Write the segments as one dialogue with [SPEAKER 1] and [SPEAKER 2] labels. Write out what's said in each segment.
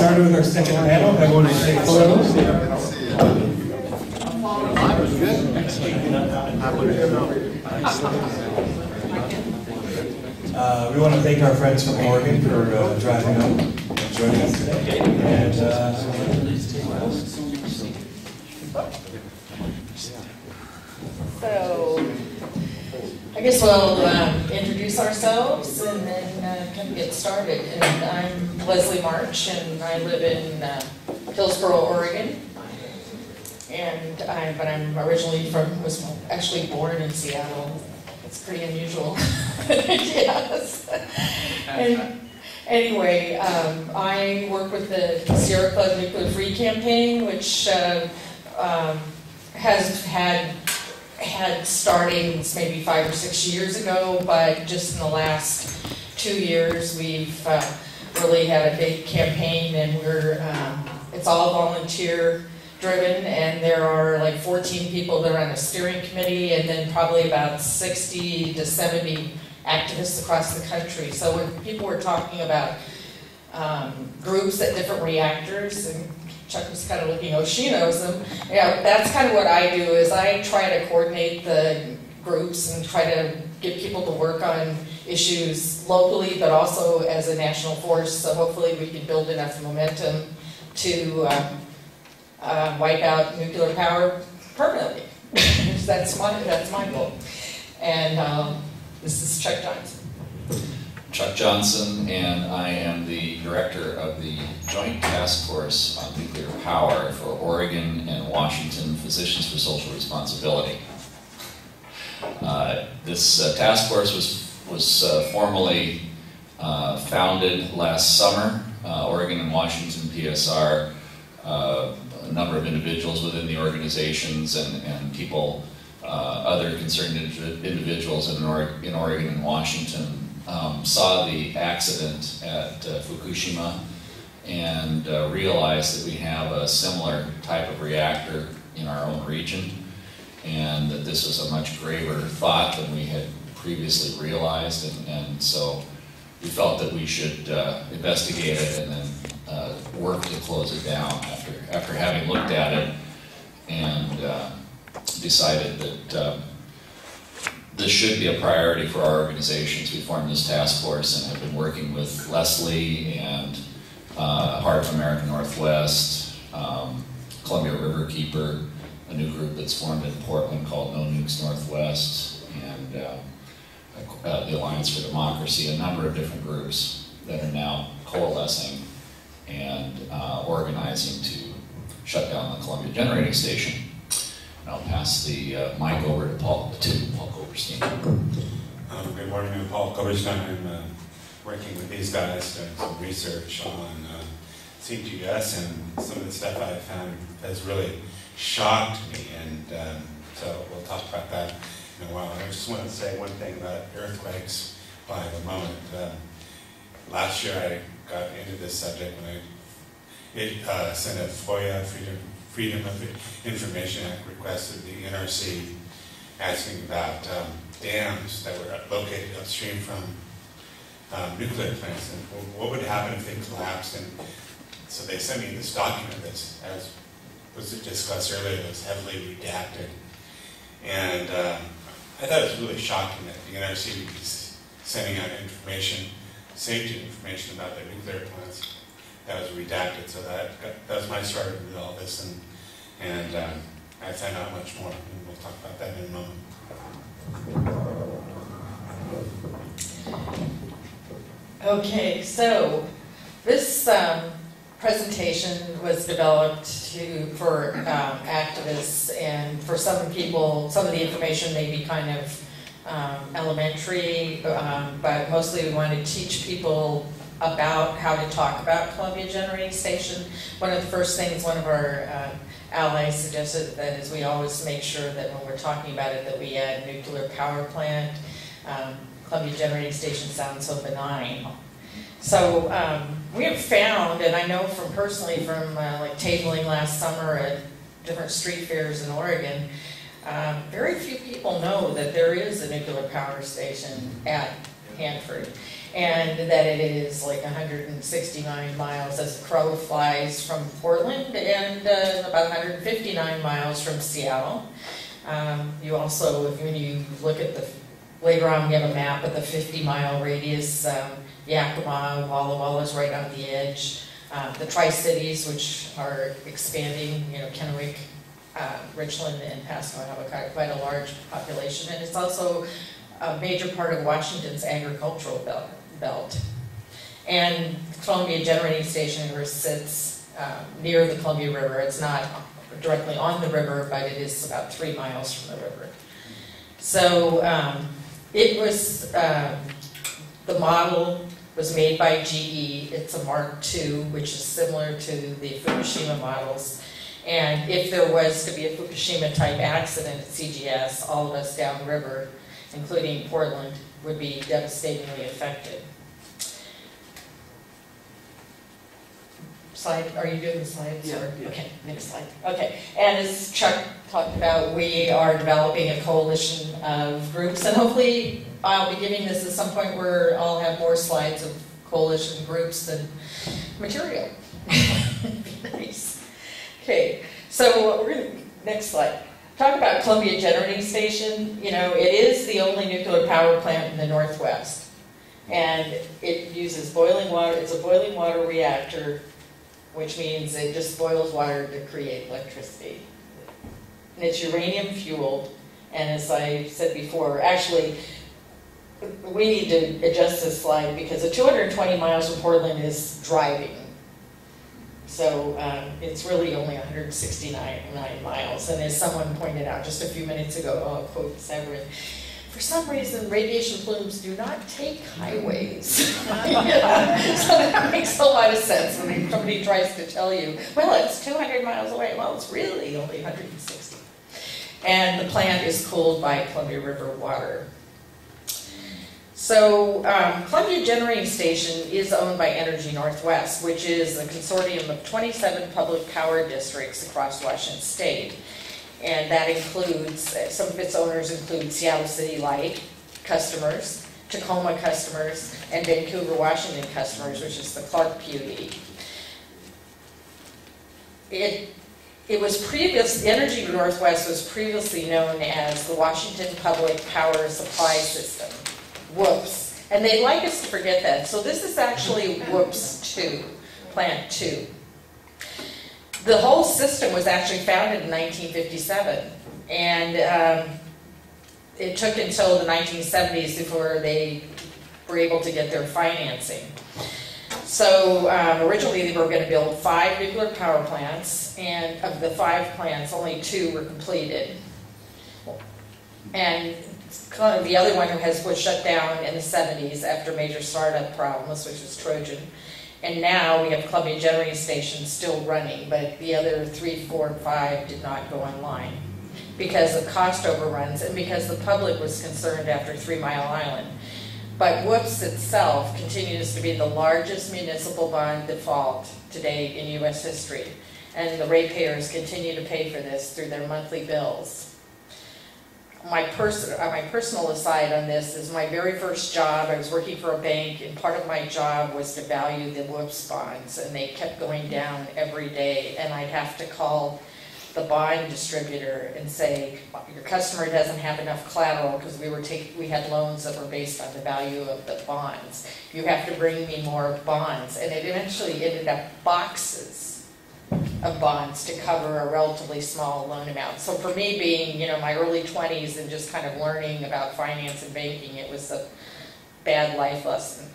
[SPEAKER 1] started with our second panel. Everyone will take photos. We want to thank our friends from Oregon for driving up and joining us today. And
[SPEAKER 2] so, I guess we'll introduce ourselves and then kind of get started. And I'm Leslie March, and I live in Hillsboro, Oregon. And but I'm originally was actually born in Seattle. It's pretty unusual. Yes. And anyway, I work with the Sierra Club Nuclear Free campaign, which has had starting maybe 5 or 6 years ago, but just in the last 2 years, we've really had a big campaign, and it's all volunteer driven, and there are like 14 people that are on a steering committee, and then probably about 60 to 70 activists across the country. So when people were talking about groups at different reactors, and Chuck was kind of looking, oh, she knows them. Yeah, that's kind of what I do, is I try to coordinate the groups and try to get people to work on issues locally, but also as a national force. So hopefully we can build enough momentum to wipe out nuclear power permanently. That's my goal. And this is Chuck Johnson.
[SPEAKER 3] Chuck Johnson, and I am the director of the Joint Task Force on Nuclear Power for Oregon and Washington Physicians for Social Responsibility. This task force was formally founded last summer. Oregon and Washington PSR, a number of individuals within the organizations and people, other concerned individuals in Oregon and Washington saw the accident at Fukushima and realized that we have a similar type of reactor in our own region, and that this was a much graver thought than we had previously realized, and so we felt that we should investigate it and then work to close it down after having looked at it and decided that this should be a priority for our organizations. We formed this task force and have been working with Leslie and Heart of America Northwest, Columbia Riverkeeper, a new group that's formed in Portland called No Nukes Northwest, and the Alliance for Democracy, a number of different groups that are now coalescing and organizing to shut down the Columbia Generating Station. And I'll pass the mic over to Paul Koberstein.
[SPEAKER 4] Good morning, I'm Paul Koberstein. I'm working with these guys doing some research on CGS, and some of the stuff I found has really shocked me, and so we'll talk about that in a while. I just want to say one thing about earthquakes by the moment. Last year I got into this subject when I sent a FOIA, Freedom of Information Act request to the NRC, asking about dams that were located upstream from nuclear plants, and what would happen if they collapsed. And so they sent me this document that's, as was discussed earlier, that was heavily redacted. And I thought it was really shocking that the NRC would be sending out information, safety information about their nuclear plants that was redacted. So that was my start with all this, and I found out much more, and we'll talk about that in a moment.
[SPEAKER 2] Okay, so this presentation was developed for activists, and for some people, some of the information may be kind of elementary, but mostly we want to teach people about how to talk about Columbia Generating Station. One of the first things one of our allies suggested that is we always make sure that when we're talking about it that we add nuclear power plant. Columbia Generating Station sounds so benign. So we have found, and I know from personally from like tabling last summer at different street fairs in Oregon, very few people know that there is a nuclear power station at Hanford, and that it is like 169 miles as the crow flies from Portland, and about 159 miles from Seattle. You also, when you look at later on we have a map of the 50-mile radius, Yakima, Walla Walla's right on the edge, the Tricities, which are expanding, Kennewick, Richland, and Pasco have quite a large population, and it's also a major part of Washington's agricultural belt. And Columbia Generating Station, where it sits near the Columbia River. It's not directly on the river, but it is about 3 miles from the river. So it was, the model was made by GE. It's a Mark II, which is similar to the Fukushima models. And if there was to be a Fukushima-type accident at CGS, all of us downriver, including Portland, would be devastatingly affected. Slide, are you doing the slides?
[SPEAKER 5] Yeah.
[SPEAKER 2] Okay, next slide. Okay, and as Chuck talked about, we are developing a coalition of groups, and hopefully I'll be giving this at some point where I'll have more slides of coalition groups than material. Nice. Okay, so we're going to, next slide. Talk about Columbia Generating Station. It is the only nuclear power plant in the Northwest, and it uses boiling water. It's a boiling water reactor, which means it just boils water to create electricity. And it's uranium fueled, and as I said before, actually, we need to adjust this slide because the 220 miles from Portland is driving. So it's really only 169 miles. And as someone pointed out just a few minutes ago, I'll quote Severin, for some reason, radiation plumes do not take highways. So that makes a lot of sense when somebody tries to tell you, well, it's 200 miles away. Well, it's really only 160. And the plant is cooled by Columbia River water. So Columbia Generating Station is owned by Energy Northwest, which is a consortium of 27 public power districts across Washington State. And that includes, some of its owners include Seattle City Light customers, Tacoma customers, and Vancouver, Washington customers, which is the Clark PUD. It was Energy Northwest was previously known as the Washington Public Power Supply System, WPPSS. And they'd like us to forget that. So this is actually WPPSS 2, Plant 2. The whole system was actually founded in 1957, and it took until the 1970s before they were able to get their financing. So originally they were going to build 5 nuclear power plants, and of the 5 plants, only 2 were completed. And the other one was shut down in the 70s after major startup problems, which was Trojan. And now we have Columbia Generating Station still running, but the other 3, 4, and 5 did not go online because of cost overruns and because the public was concerned after 3 Mile Island. But WPPSS itself continues to be the largest municipal bond default to date in U.S. history, and the ratepayers continue to pay for this through their monthly bills. My personal aside on this is my very first job. I was working for a bank, and part of my job was to value the WPPSS bonds, and they kept going down every day, and I'd have to call the bond distributor and say, your customer doesn't have enough collateral because we had loans that were based on the value of the bonds. You have to bring me more bonds, and it eventually ended up boxes of bonds to cover a relatively small loan amount. So for me being, my early 20s and just kind of learning about finance and banking, it was a bad life lesson.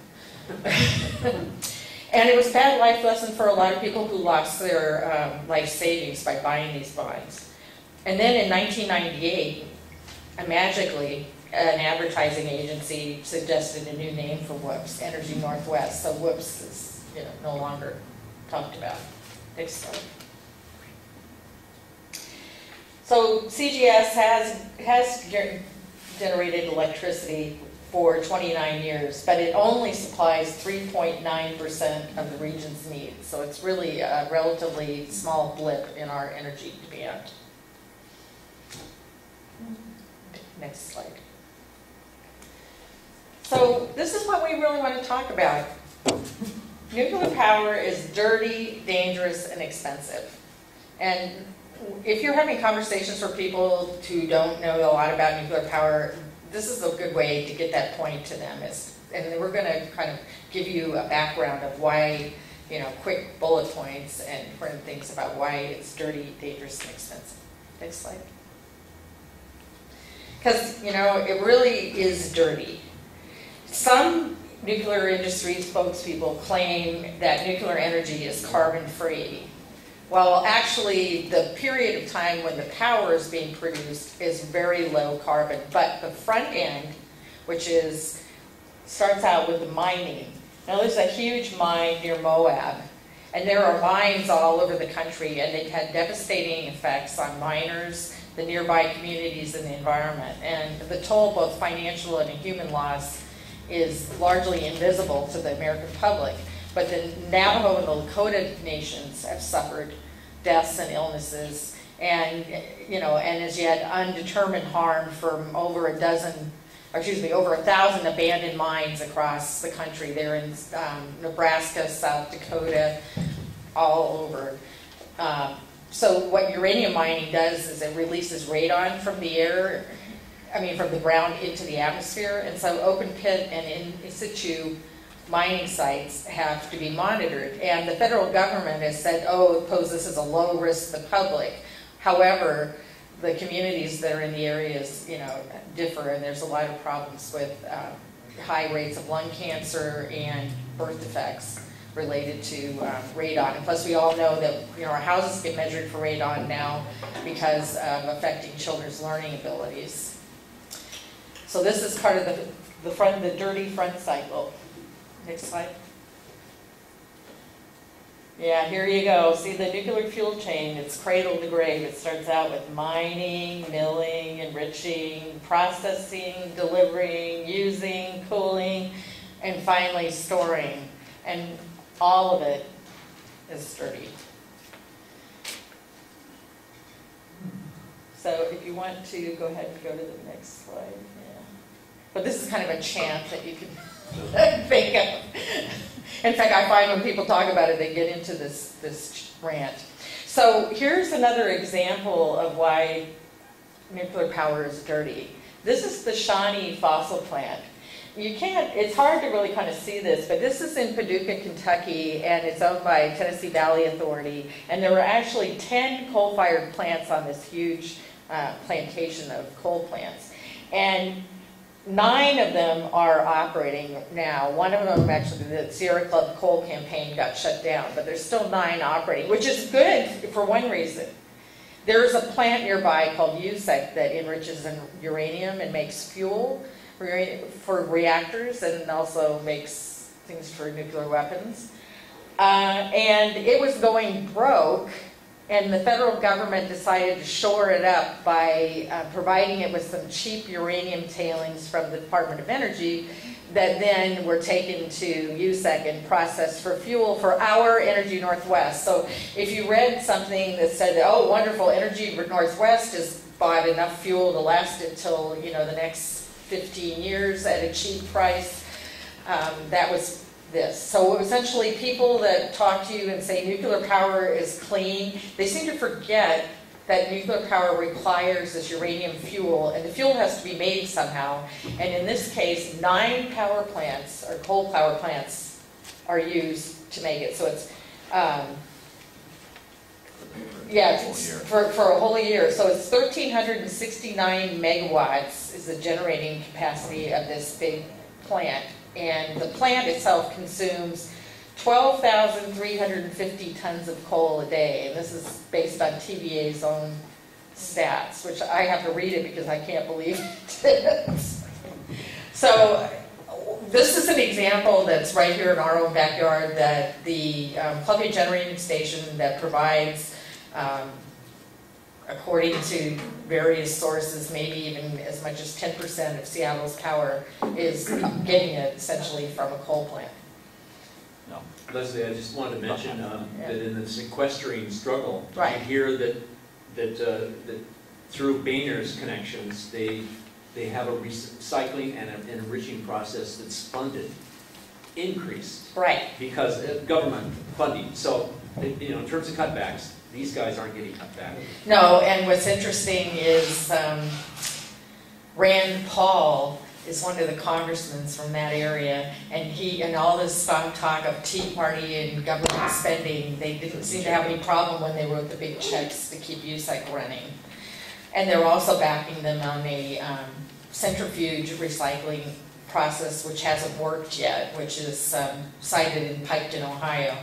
[SPEAKER 2] And it was a bad life lesson for a lot of people who lost their life savings by buying these bonds. And then in 1998, magically, an advertising agency suggested a new name for WPPSS, Energy Northwest. So WPPSS is no longer talked about. Next slide. So CGS has generated electricity for 29 years, but it only supplies 3.9% of the region's needs. So it's really a relatively small blip in our energy demand. Next slide. So this is what we really want to talk about. Nuclear power is dirty, dangerous, and expensive. And if you're having conversations with people who don't know a lot about nuclear power, this is a good way to get that point to them. And we're going to kind of give you a background of why, quick bullet points and important things about why it's dirty, dangerous, and expensive. Next slide. Because, it really is dirty. Some nuclear industry spokespeople claim that nuclear energy is carbon-free. Well, actually, the period of time when the power is being produced is very low carbon. But the front end, which starts out with the mining. Now, there's a huge mine near Moab. And there are mines all over the country, and they've had devastating effects on miners, the nearby communities, and the environment. And the toll, both financial and human loss, is largely invisible to the American public. But the Navajo and the Lakota nations have suffered deaths and illnesses, and as yet undetermined harm from over 1,000 abandoned mines across the country. They're in Nebraska, South Dakota, all over. So what uranium mining does is it releases radon from the air, from the ground into the atmosphere, and so open pit and in situ mining sites have to be monitored. And the federal government has said, pose this as a low risk to the public. However, the communities that are in the areas, differ, and there's a lot of problems with high rates of lung cancer and birth defects related to radon. And plus, we all know that our houses get measured for radon now because of affecting children's learning abilities. So this is part of the dirty front cycle. Next slide. Yeah, here you go. See the nuclear fuel chain, it's cradle to grave. It starts out with mining, milling, enriching, processing, delivering, using, cooling, and finally storing. And all of it is dirty. So if you want to go ahead and go to the next slide. Yeah. But this is kind of a chant that you can think of. In fact, I find when people talk about it, they get into this rant. So here's another example of why nuclear power is dirty. This is the Shawnee fossil plant. It's hard to really kind of see this, but this is in Paducah, Kentucky, and it's owned by Tennessee Valley Authority. And there were actually 10 coal-fired plants on this huge plantation of coal plants. And 9 of them are operating now. One of them, actually, the Sierra Club coal campaign got shut down, but there's still 9 operating, which is good for one reason. There's a plant nearby called USEC that enriches in uranium and makes fuel for reactors and also makes things for nuclear weapons. And it was going broke, and the federal government decided to shore it up by providing it with some cheap uranium tailings from the Department of Energy that then were taken to USEC and processed for fuel for our Energy Northwest. So if you read something that said, oh, wonderful, Energy Northwest has bought enough fuel to last it till the next 15 years at a cheap price, that was this. So essentially, people that talk to you and say nuclear power is clean, they seem to forget that nuclear power requires this uranium fuel, and the fuel has to be made somehow. And in this case, 9 power plants, or coal power plants, are used to make it. So it's, for a whole year. So it's 1,369 megawatts is the generating capacity of this big plant. And the plant itself consumes 12,350 tons of coal a day. And this is based on TVA's own stats, which I have to read it because I can't believe it. So this is an example that's right here in our own backyard that the Columbia Generating Station that provides, according to various sources, maybe even as much as 10% of Seattle's power is getting it essentially from a coal plant.
[SPEAKER 5] No. Leslie, I just wanted to mention that in the sequestering struggle,
[SPEAKER 2] right.
[SPEAKER 5] I hear that through Boehner's connections, they they have a recycling and an enriching process that's funded, increased.
[SPEAKER 2] Right.
[SPEAKER 5] Because of government funding. So, you know, in terms of cutbacks, these guys aren't getting cut back.
[SPEAKER 2] No, and what's interesting is Rand Paul is one of the congressmen from that area, and all this talk of Tea Party and government spending, they didn't seem to have any problem when they wrote the big checks to keep USEC running. And they're also backing them on a centrifuge recycling process, which hasn't worked yet, which is sited in Piketon, Ohio.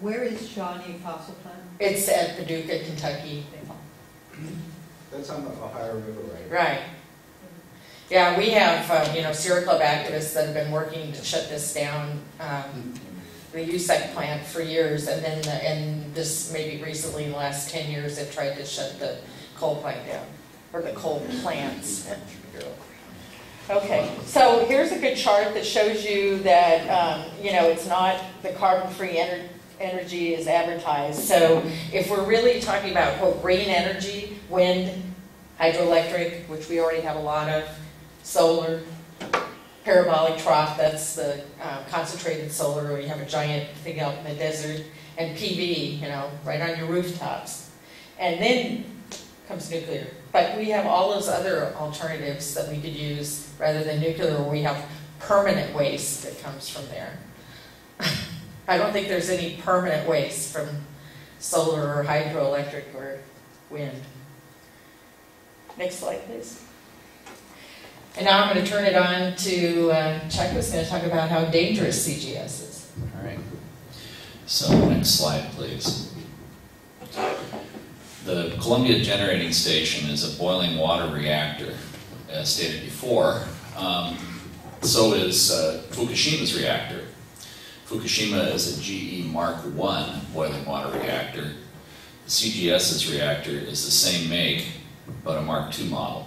[SPEAKER 6] Where is Shawnee Fossil Plant?
[SPEAKER 2] It's at Paducah, Kentucky.
[SPEAKER 7] That's on the Ohio River, right?
[SPEAKER 2] Right. Yeah, we have, you know, Sierra Club activists that have been working to shut this down, the USEC plant for years, and then, and this maybe recently, in the last 10 years, they've tried to shut the coal plant down, or the coal plants. Okay, so here's a good chart that shows you that, you know, it's not the carbon-free energy is advertised. So if we're really talking about, quote, green energy, wind, hydroelectric, which we already have a lot of, solar, parabolic trough, that's the concentrated solar, where you have a giant thing out in the desert, and PV, you know, right on your rooftops. And then comes nuclear. But we have all those other alternatives that we could use rather than nuclear, where we have permanent waste that comes from there. I don't think there's any permanent waste from solar or hydroelectric or wind. Next slide, please. And now I'm going to turn it on to Chuck, who's going to talk about how dangerous CGS is.
[SPEAKER 3] All right. So next slide, please. The Columbia Generating Station is a boiling water reactor, as stated before. So is Fukushima's reactor. Fukushima is a GE Mark I boiling water reactor. The CGS's reactor is the same make, but a Mark II model.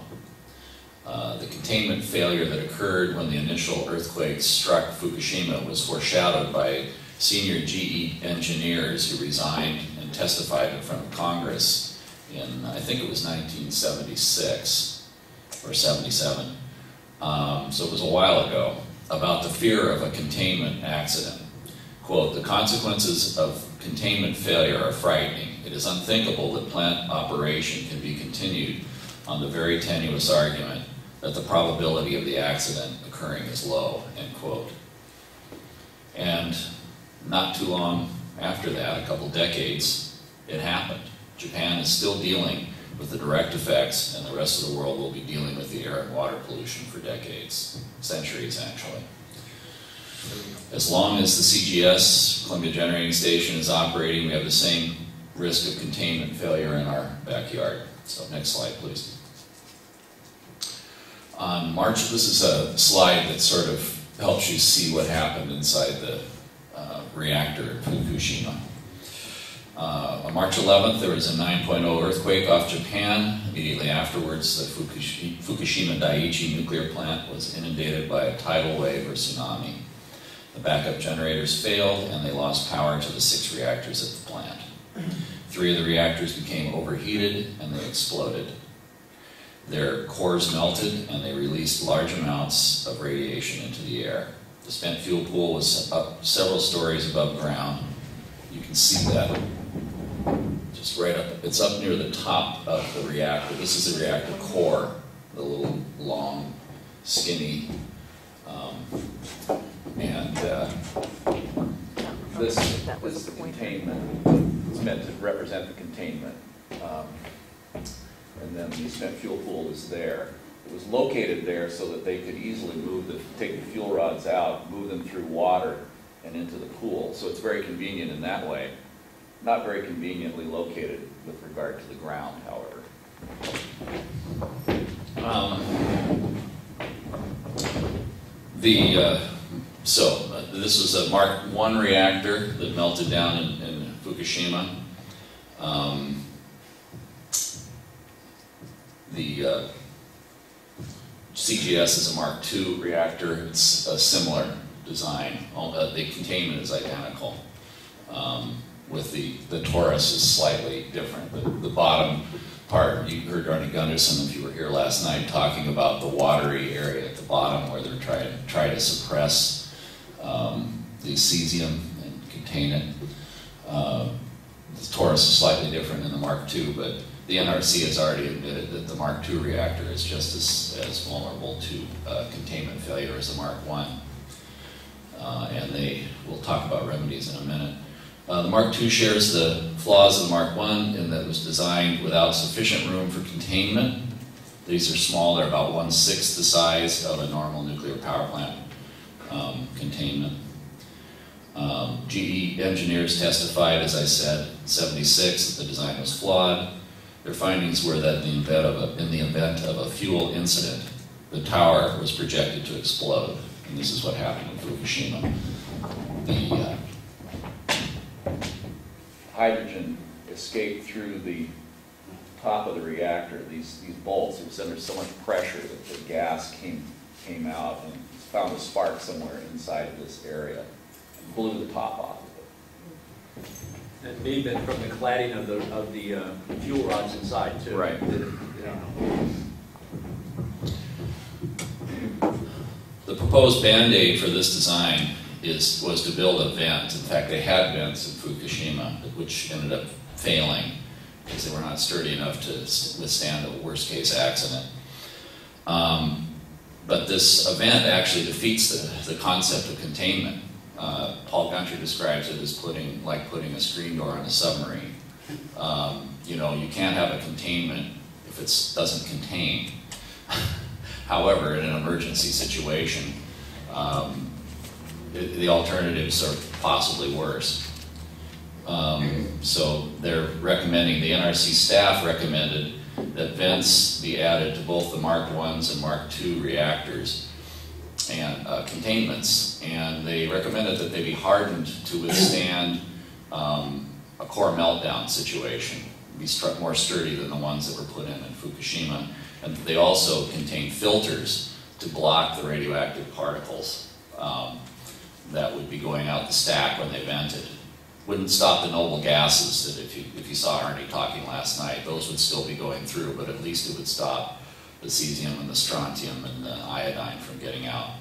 [SPEAKER 3] The containment failure that occurred when the initial earthquake struck Fukushima was foreshadowed by senior GE engineers who resigned and testified in front of Congress in, I think it was 1976 or 77. So it was a while ago, about the fear of a containment accident. Quote, "The consequences of containment failure are frightening. It is unthinkable that plant operation can be continued on the very tenuous argument that the probability of the accident occurring is low," end quote. And not too long after that, a couple decades, it happened. Japan is still dealing with the direct effects, and the rest of the world will be dealing with the air and water pollution for decades, centuries actually. As long as the CGS, Columbia Generating Station, is operating, we have the same risk of containment failure in our backyard. So next slide, please. On March, this is a slide that sort of helps you see what happened inside the reactor at Fukushima. On March 11th, there was a 9.0 earthquake off Japan. Immediately afterwards, the Fukushima Daiichi nuclear plant was inundated by a tidal wave or tsunami. The backup generators failed, and they lost power to the 6 reactors at the plant. 3 of the reactors became overheated, and they exploded. Their cores melted, and they released large amounts of radiation into the air. The spent fuel pool was up several stories above ground. You can see that just right up. It's up near the top of the reactor. This is the reactor core, the little long, skinny, and this is the containment. It's meant to represent the containment. And then the spent fuel pool is there. It was located there so that they could easily take the fuel rods out, move them through water and into the pool. So it's very convenient in that way. Not very conveniently located with regard to the ground, however. This was a Mark I reactor that melted down in Fukushima. The CGS is a Mark II reactor. It's a similar design. The containment is identical. With the torus is slightly different. The bottom part, you heard Arnie Gunderson, if you were here last night, talking about the watery area at the bottom where they're trying to suppress the cesium and contain it. The torus is slightly different in the Mark II, but the NRC has already admitted that the Mark II reactor is just as vulnerable to containment failure as the Mark I. And we'll talk about remedies in a minute. The Mark II shares the flaws of the Mark I in that it was designed without sufficient room for containment. These are small, they're about 1/6 the size of a normal nuclear power plant containment. GE engineers testified, as I said, in '76 that the design was flawed. Their findings were that in the event of a fuel incident, the tower was projected to explode. And this is what happened in Fukushima. The hydrogen escaped through the top of the reactor, these bolts. It was under so much pressure that the gas came out and found a spark somewhere inside this area and blew the top off of it.
[SPEAKER 5] It may have been from the cladding of the fuel rods inside too.
[SPEAKER 3] Right. The proposed band-aid for this design was to build a vent. In fact, they had vents in Fukushima, which ended up failing because they were not sturdy enough to withstand a worst-case accident. But this event actually defeats the concept of containment. Paul Gunter describes it as like putting a screen door on a submarine. You can't have a containment if it doesn't contain. However, in an emergency situation, the alternatives are possibly worse. So they're recommending, the NRC staff recommended that vents be added to both the Mark I's and Mark II reactors and containments. And they recommended that they be hardened to withstand a core meltdown situation, be more sturdy than the ones that were put in Fukushima. And they also contain filters to block the radioactive particles that would be going out the stack when they vented. Wouldn't stop the noble gases that if you saw Arnie talking last night, those would still be going through, but at least it would stop the cesium and the strontium and the iodine from getting out.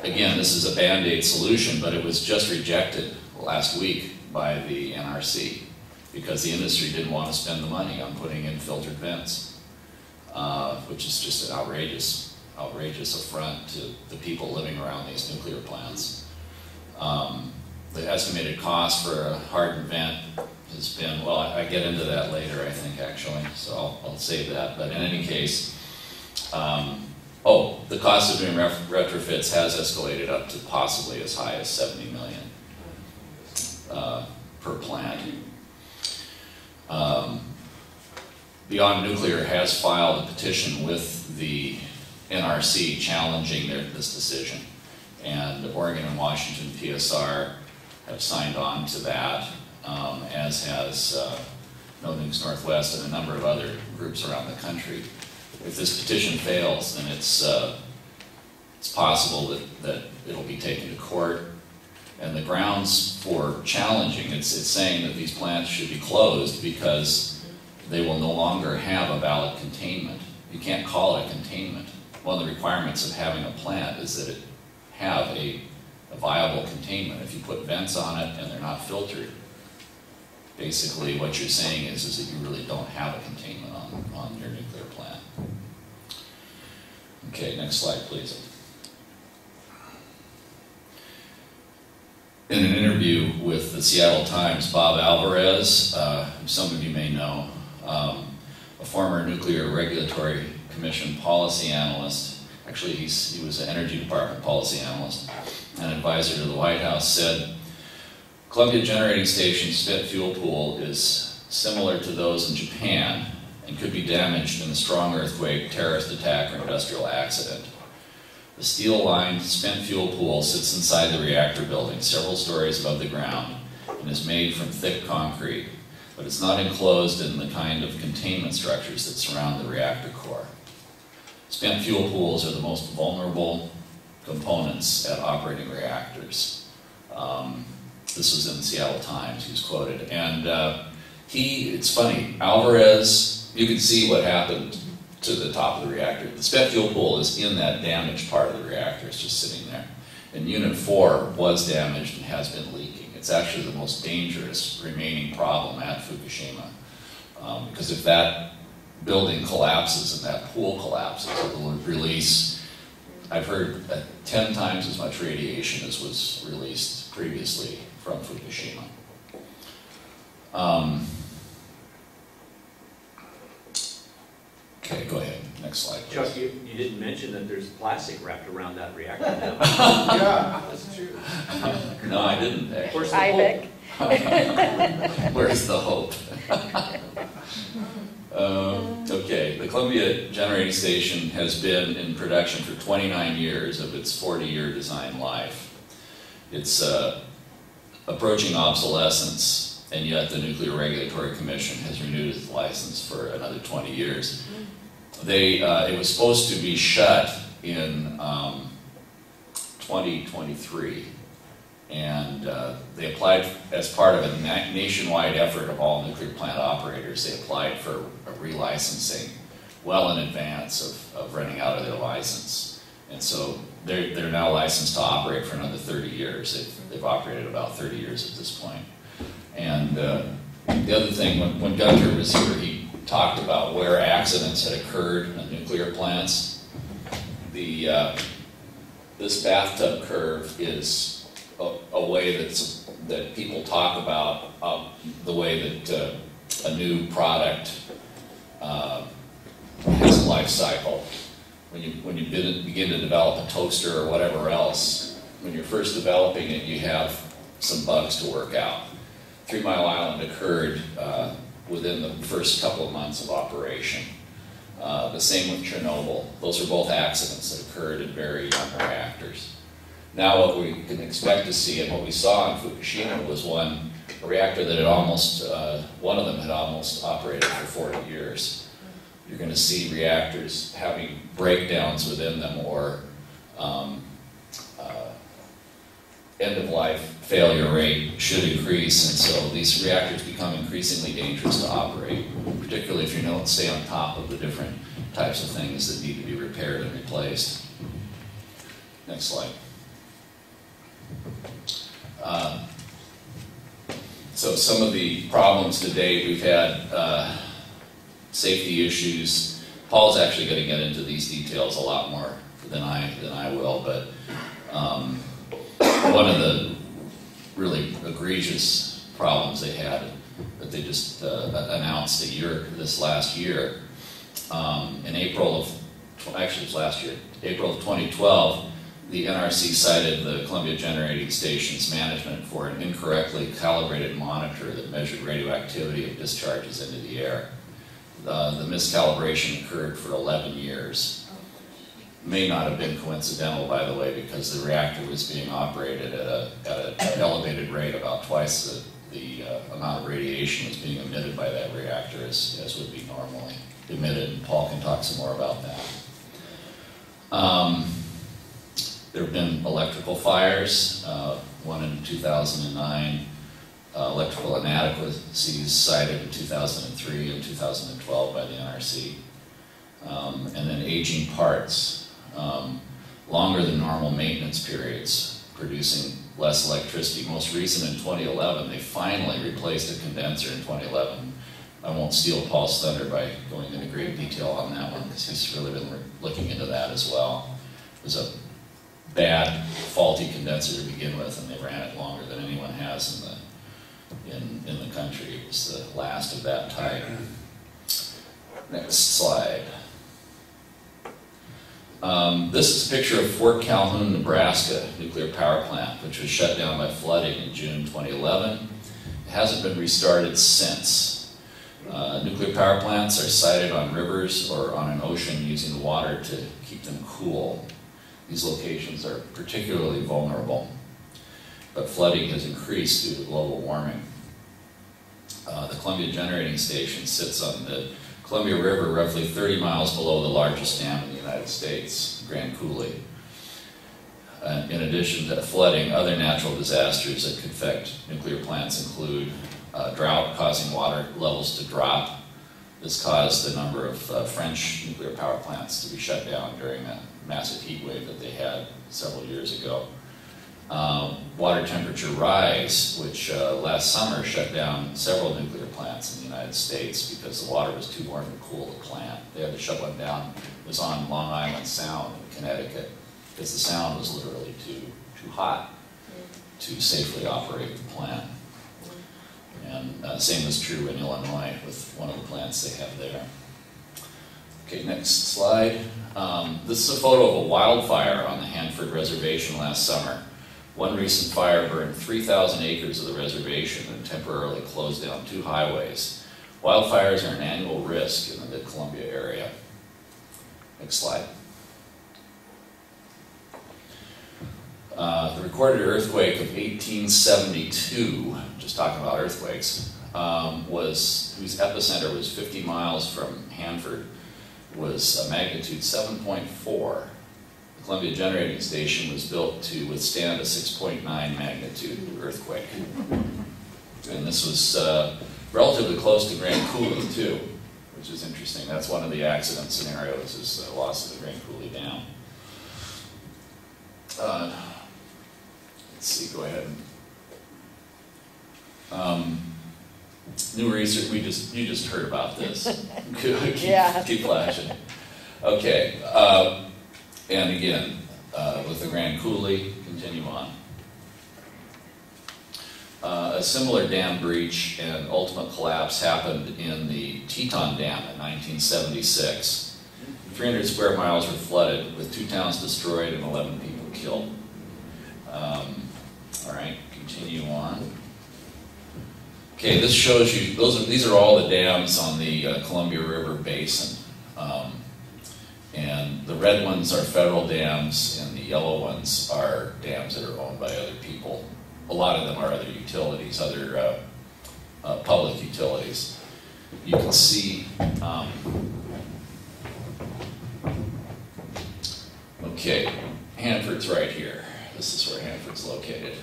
[SPEAKER 3] Again, this is a Band-Aid solution, but it was just rejected last week by the NRC because the industry didn't want to spend the money on putting in filtered vents, which is just an outrageous affront to the people living around these nuclear plants. The estimated cost for a hardened vent has been, well, I get into that later, I think, actually, so I'll save that. But in any case, the cost of doing retrofits has escalated up to possibly as high as $70 million per plant. Beyond Nuclear has filed a petition with the NRC challenging this decision, and Oregon and Washington PSR have signed on to that, as has No Nukes Northwest and a number of other groups around the country. If this petition fails, then it's possible that it'll be taken to court. And the grounds for challenging, it's saying that these plants should be closed because they will no longer have a valid containment. You can't call it a containment. One of the requirements of having a plant is that it have a viable containment. If you put vents on it and they're not filtered, basically what you're saying is that you really don't have a containment on your nuclear plant. Okay, next slide, please. In an interview with the Seattle Times, Bob Alvarez, who some of you may know, a former Nuclear Regulatory Commission policy analyst, actually he was an Energy Department policy analyst and advisor to the White House, said, Columbia Generating Station's spent fuel pool is similar to those in Japan and could be damaged in a strong earthquake, terrorist attack, or industrial accident. The steel-lined spent fuel pool sits inside the reactor building, several stories above the ground, and is made from thick concrete, but it's not enclosed in the kind of containment structures that surround the reactor core. Spent fuel pools are the most vulnerable components at operating reactors. This was in the Seattle Times, he was quoted. And it's funny, Alvarez, you can see what happened to the top of the reactor. The spent fuel pool is in that damaged part of the reactor, it's just sitting there. And Unit 4 was damaged and has been leaking. It's actually the most dangerous remaining problem at Fukushima. Because if that building collapses and that pool collapses, it will release, I've heard 10 times as much radiation as was released previously from Fukushima. Okay, go ahead. Next slide, please.
[SPEAKER 5] Chuck, you didn't mention that there's plastic wrapped around that reactor now.
[SPEAKER 7] Yeah, that's true.
[SPEAKER 3] No, I didn't actually.
[SPEAKER 5] Where's the hope?
[SPEAKER 3] Where's the hope? Okay, the Columbia Generating Station has been in production for 29 years of its 40-year design life. It's approaching obsolescence, and yet the Nuclear Regulatory Commission has renewed its license for another 20 years. It was supposed to be shut in 2023, and they applied as part of a nationwide effort of all nuclear plant operators. They applied for a relicensing well in advance of running out of their license, and so they're now licensed to operate for another 30 years. They've operated about 30 years at this point. And the other thing, when Gunter was here, he talked about where accidents had occurred in nuclear plants. This bathtub curve is a way that people talk about the way that a new product has a life cycle. When you begin to develop a toaster or whatever else, when you're first developing it, you have some bugs to work out. 3 Mile Island occurred within the first couple of months of operation. The same with Chernobyl. Those are both accidents that occurred in very young reactors. Now what we can expect to see, and what we saw in Fukushima, was a reactor that had almost, one of them had almost operated for 40 years. You're going to see reactors having breakdowns within them, or end-of-life failure rate should increase, and so these reactors become increasingly dangerous to operate, particularly if you don't stay on top of the different types of things that need to be repaired and replaced. Next slide. So some of the problems today, we've had safety issues. Paul's actually going to get into these details a lot more than I will, but one of the really egregious problems they had that they just announced this last year, in April of 2012, the NRC cited the Columbia Generating Station's management for an incorrectly calibrated monitor that measured radioactivity of discharges into the air. The miscalibration occurred for 11 years. May not have been coincidental, by the way, because the reactor was being operated at an elevated rate, about twice the amount of radiation was being emitted by that reactor as would be normally emitted, and Paul can talk some more about that. There have been electrical fires, one in 2009, electrical inadequacies cited in 2003 and 2012 by the NRC, and then aging parts. Longer than normal maintenance periods, producing less electricity. Most recent in 2011, they finally replaced a condenser in 2011. I won't steal Paul's thunder by going into great detail on that one, because he's really been looking into that as well. It was a bad, faulty condenser to begin with, and they ran it longer than anyone has in the country. It was the last of that type. Next slide. This is a picture of Fort Calhoun, Nebraska nuclear power plant, which was shut down by flooding in June 2011. It hasn't been restarted since. Nuclear power plants are sited on rivers or on an ocean using water to keep them cool. These locations are particularly vulnerable, but flooding has increased due to global warming. The Columbia Generating Station sits on the Columbia River, roughly 30 miles below the largest dam in the United States, Grand Coulee. In addition to flooding, other natural disasters that could affect nuclear plants include drought causing water levels to drop. This caused a number of French nuclear power plants to be shut down during a massive heat wave that they had several years ago. Water temperature rise, which last summer shut down several nuclear plants in the United States because the water was too warm to cool the plant. They had to shut one down. It was on Long Island Sound in Connecticut because the sound was literally too hot to safely operate the plant. And same was true in Illinois with one of the plants they have there. Okay, next slide. This is a photo of a wildfire on the Hanford Reservation last summer. One recent fire burned 3,000 acres of the reservation and temporarily closed down 2 highways. Wildfires are an annual risk in the Mid-Columbia area. Next slide. The recorded earthquake of 1872, just talking about earthquakes, whose epicenter was 50 miles from Hanford, was a magnitude 7.4. The Columbia Generating Station was built to withstand a 6.9 magnitude earthquake. And this was relatively close to Grand Coulee, too, which is interesting. That's one of the accident scenarios, is the loss of the Grand Coulee Dam. Let's see, go ahead. New research, you just heard about this. keep flashing. Okay, and again, with the Grand Coulee, continue on. A similar dam breach and ultimate collapse happened in the Teton Dam in 1976. 300 square miles were flooded, with 2 towns destroyed and 11 people killed. All right, continue on. Okay, this shows you, these are all the dams on the Columbia River Basin. And the red ones are federal dams, and the yellow ones are dams that are owned by other people. A lot of them are other utilities, other public utilities. You can see, okay, Hanford's right here. This is where Hanford's located.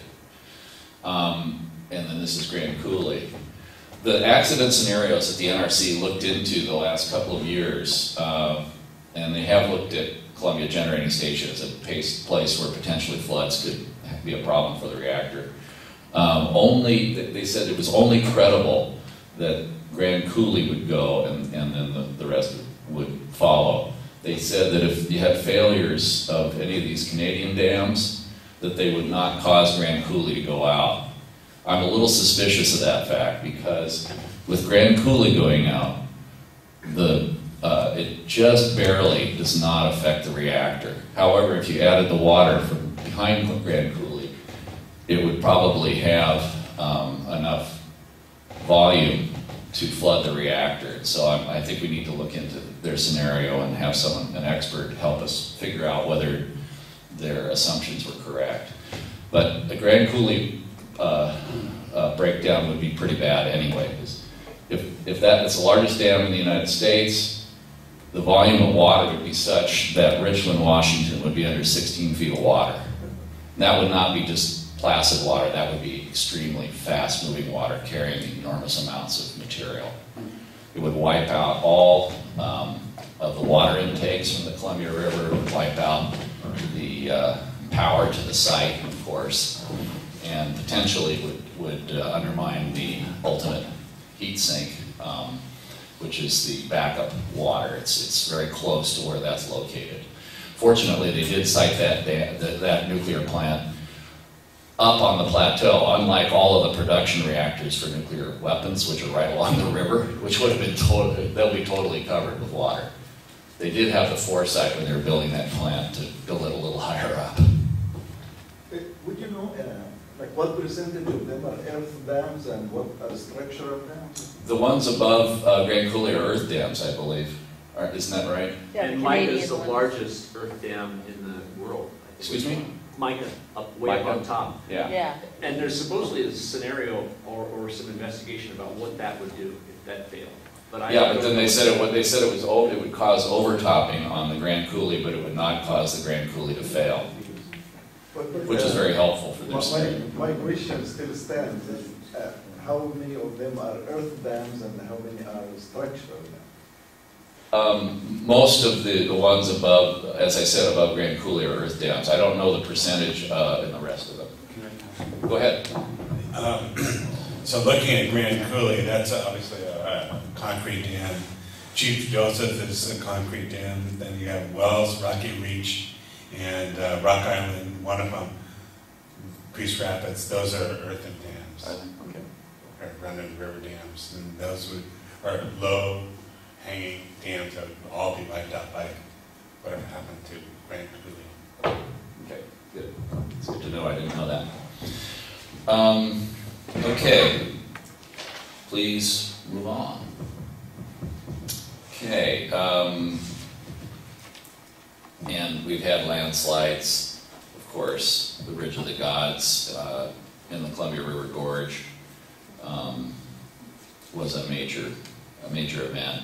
[SPEAKER 3] And then this is Grand Coulee. The accident scenarios that the NRC looked into the last couple of years, and they have looked at Columbia Generating Station as a place where potentially floods could be a problem for the reactor. They said it was only credible that Grand Coulee would go and then the rest would follow. They said that if you had failures of any of these Canadian dams, that they would not cause Grand Coulee to go out. I'm a little suspicious of that fact because with Grand Coulee going out, it just barely does not affect the reactor. However, if you added the water from behind Grand Coulee, it would probably have enough volume to flood the reactor. So I think we need to look into their scenario and have an expert help us figure out whether their assumptions were correct. But the Grand Coulee breakdown would be pretty bad anyway. If that's the largest dam in the United States, the volume of water would be such that Richland, Washington would be under 16 feet of water. And that would not be just placid water, that would be extremely fast-moving water carrying enormous amounts of material. It would wipe out all of the water intakes from the Columbia River, it would wipe out the power to the site, of course, and potentially would undermine the ultimate heat sink, which is the backup water. It's very close to where that's located. Fortunately, they did site that nuclear plant up on the plateau, unlike all of the production reactors for nuclear weapons, which are right along the river, which would have been they'll be totally covered with water. They did have the foresight when they were building that plant to build it a little higher up.
[SPEAKER 7] Would you know, like what percentage of them are earth dams and what are structural dams?
[SPEAKER 3] The ones above Grand Coulee are earth dams, I believe. Isn't that right?
[SPEAKER 6] Yeah,
[SPEAKER 5] And
[SPEAKER 6] the
[SPEAKER 5] Mica
[SPEAKER 6] Canadian
[SPEAKER 5] is the
[SPEAKER 6] ones.
[SPEAKER 5] largest earth dam in the world. I think.
[SPEAKER 3] Excuse me?
[SPEAKER 5] Mica, way up
[SPEAKER 3] Mica?
[SPEAKER 5] on top.
[SPEAKER 3] Yeah.
[SPEAKER 6] Yeah,
[SPEAKER 5] And there's supposedly a scenario or some investigation about what that would do if that failed. But
[SPEAKER 3] Then they said it would cause overtopping on the Grand Coulee, but it would not cause the Grand Coulee to fail. which is very helpful for their
[SPEAKER 7] My
[SPEAKER 3] study.
[SPEAKER 7] question still stands, is how many of them are earth dams and how many are structural dams?
[SPEAKER 3] Most of the ones above, as I said, above Grand Coulee are earth dams. I don't know the percentage in the rest of them. Go ahead.
[SPEAKER 4] So looking at Grand Coulee, that's obviously a concrete dam. Chief Joseph is a concrete dam. Then you have Wells, Rocky Reach, and Rock Island, one of them, Priest Rapids. Those are earthen dams,
[SPEAKER 3] Okay.
[SPEAKER 4] or run-in river dams. And those are low hanging dams that would all be wiped out by whatever happened to Grand Coulee.
[SPEAKER 3] Okay, good. It's good to know. I didn't know that. Okay, please move on. Okay, and we've had landslides, of course, the Bridge of the Gods in the Columbia River Gorge was a major event.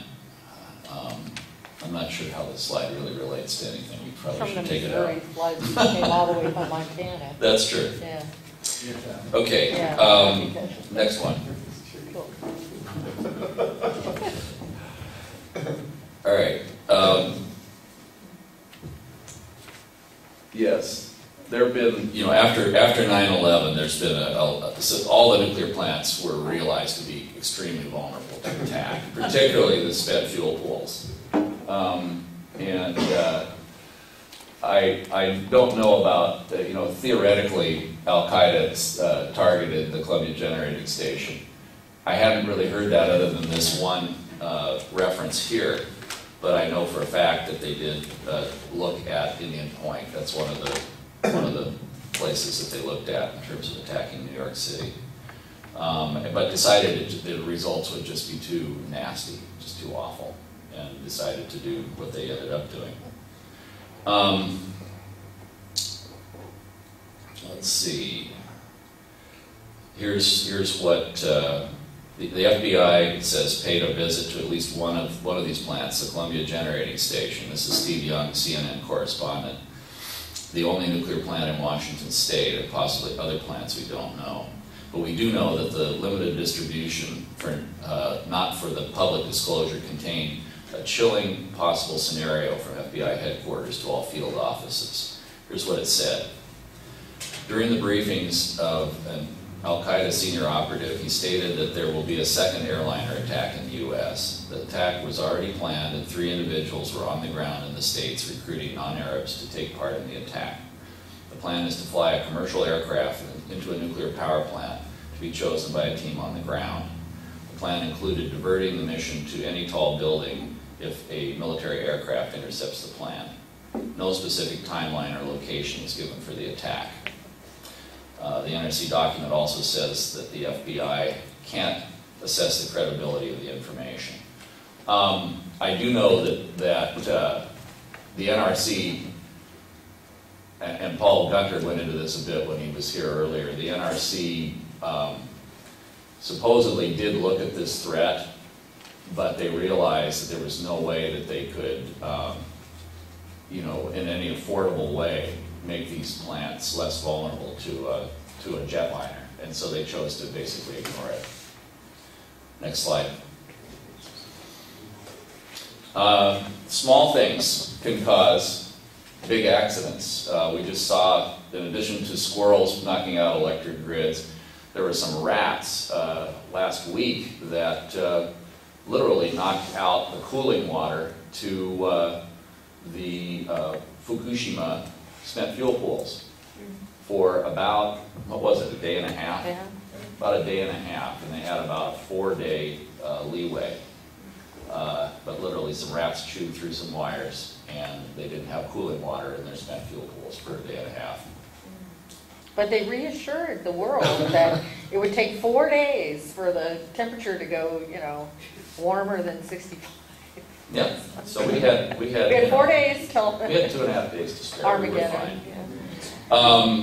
[SPEAKER 3] I'm not sure how this slide really relates to anything. We probably should take it out.
[SPEAKER 6] Some of the Missouri floods came all the way from Montana.
[SPEAKER 3] That's true.
[SPEAKER 6] Yeah.
[SPEAKER 3] Okay,
[SPEAKER 6] Yeah.
[SPEAKER 3] next one.
[SPEAKER 6] Cool.
[SPEAKER 3] All right. Yes, there have been, after 9/11, there's been so all the nuclear plants were realized to be extremely vulnerable to attack, particularly the spent fuel pools. And I don't know about, theoretically, Al-Qaeda targeted the Columbia Generating Station. I haven't really heard that other than this one reference here, but I know for a fact that they did look at Indian Point. That's one of the places that they looked at in terms of attacking New York City. But decided the results would just be too nasty, just too awful, and decided to do what they ended up doing. Let's see. Here's what the FBI says paid a visit to at least one of these plants, the Columbia Generating Station. This is Steve Young, CNN correspondent. The only nuclear plant in Washington State, or possibly other plants, we don't know. But we do know that the limited distribution, not for the public disclosure, contained a chilling possible scenario from FBI headquarters to all field offices. Here's what it said. During the briefings of an Al-Qaeda senior operative, he stated that there will be a second airliner attack in the U.S. The attack was already planned and 3 individuals were on the ground in the States recruiting non-Arabs to take part in the attack. The plan is to fly a commercial aircraft into a nuclear power plant to be chosen by a team on the ground. The plan included diverting the mission to any tall building if a military aircraft intercepts the plan. No specific timeline or location was given for the attack. The NRC document also says that the FBI can't assess the credibility of the information. I do know that the NRC, and Paul Gunter went into this a bit when he was here earlier, the NRC supposedly did look at this threat, but they realized that there was no way that they could, in any affordable way, make these plants less vulnerable to a jetliner, and so they chose to basically ignore it. Next slide. Small things can cause big accidents. We just saw, in addition to squirrels knocking out electric grids, there were some rats last week that literally knocked out the cooling water to the Fukushima spent fuel pools for about, what was it, a day and a half?
[SPEAKER 6] Yeah.
[SPEAKER 3] About a day and a half, and they had about a 4-day leeway. But literally some rats chewed through some wires, and they didn't have cooling water in their spent fuel pools for a day and a half.
[SPEAKER 6] But they reassured the world that it would take 4 days for the temperature to go, warmer than 65.
[SPEAKER 3] Yep, so we had
[SPEAKER 6] 4 days till
[SPEAKER 3] we had 2.5 days to spare. We were
[SPEAKER 6] Armageddon.
[SPEAKER 3] fine.
[SPEAKER 6] Yeah.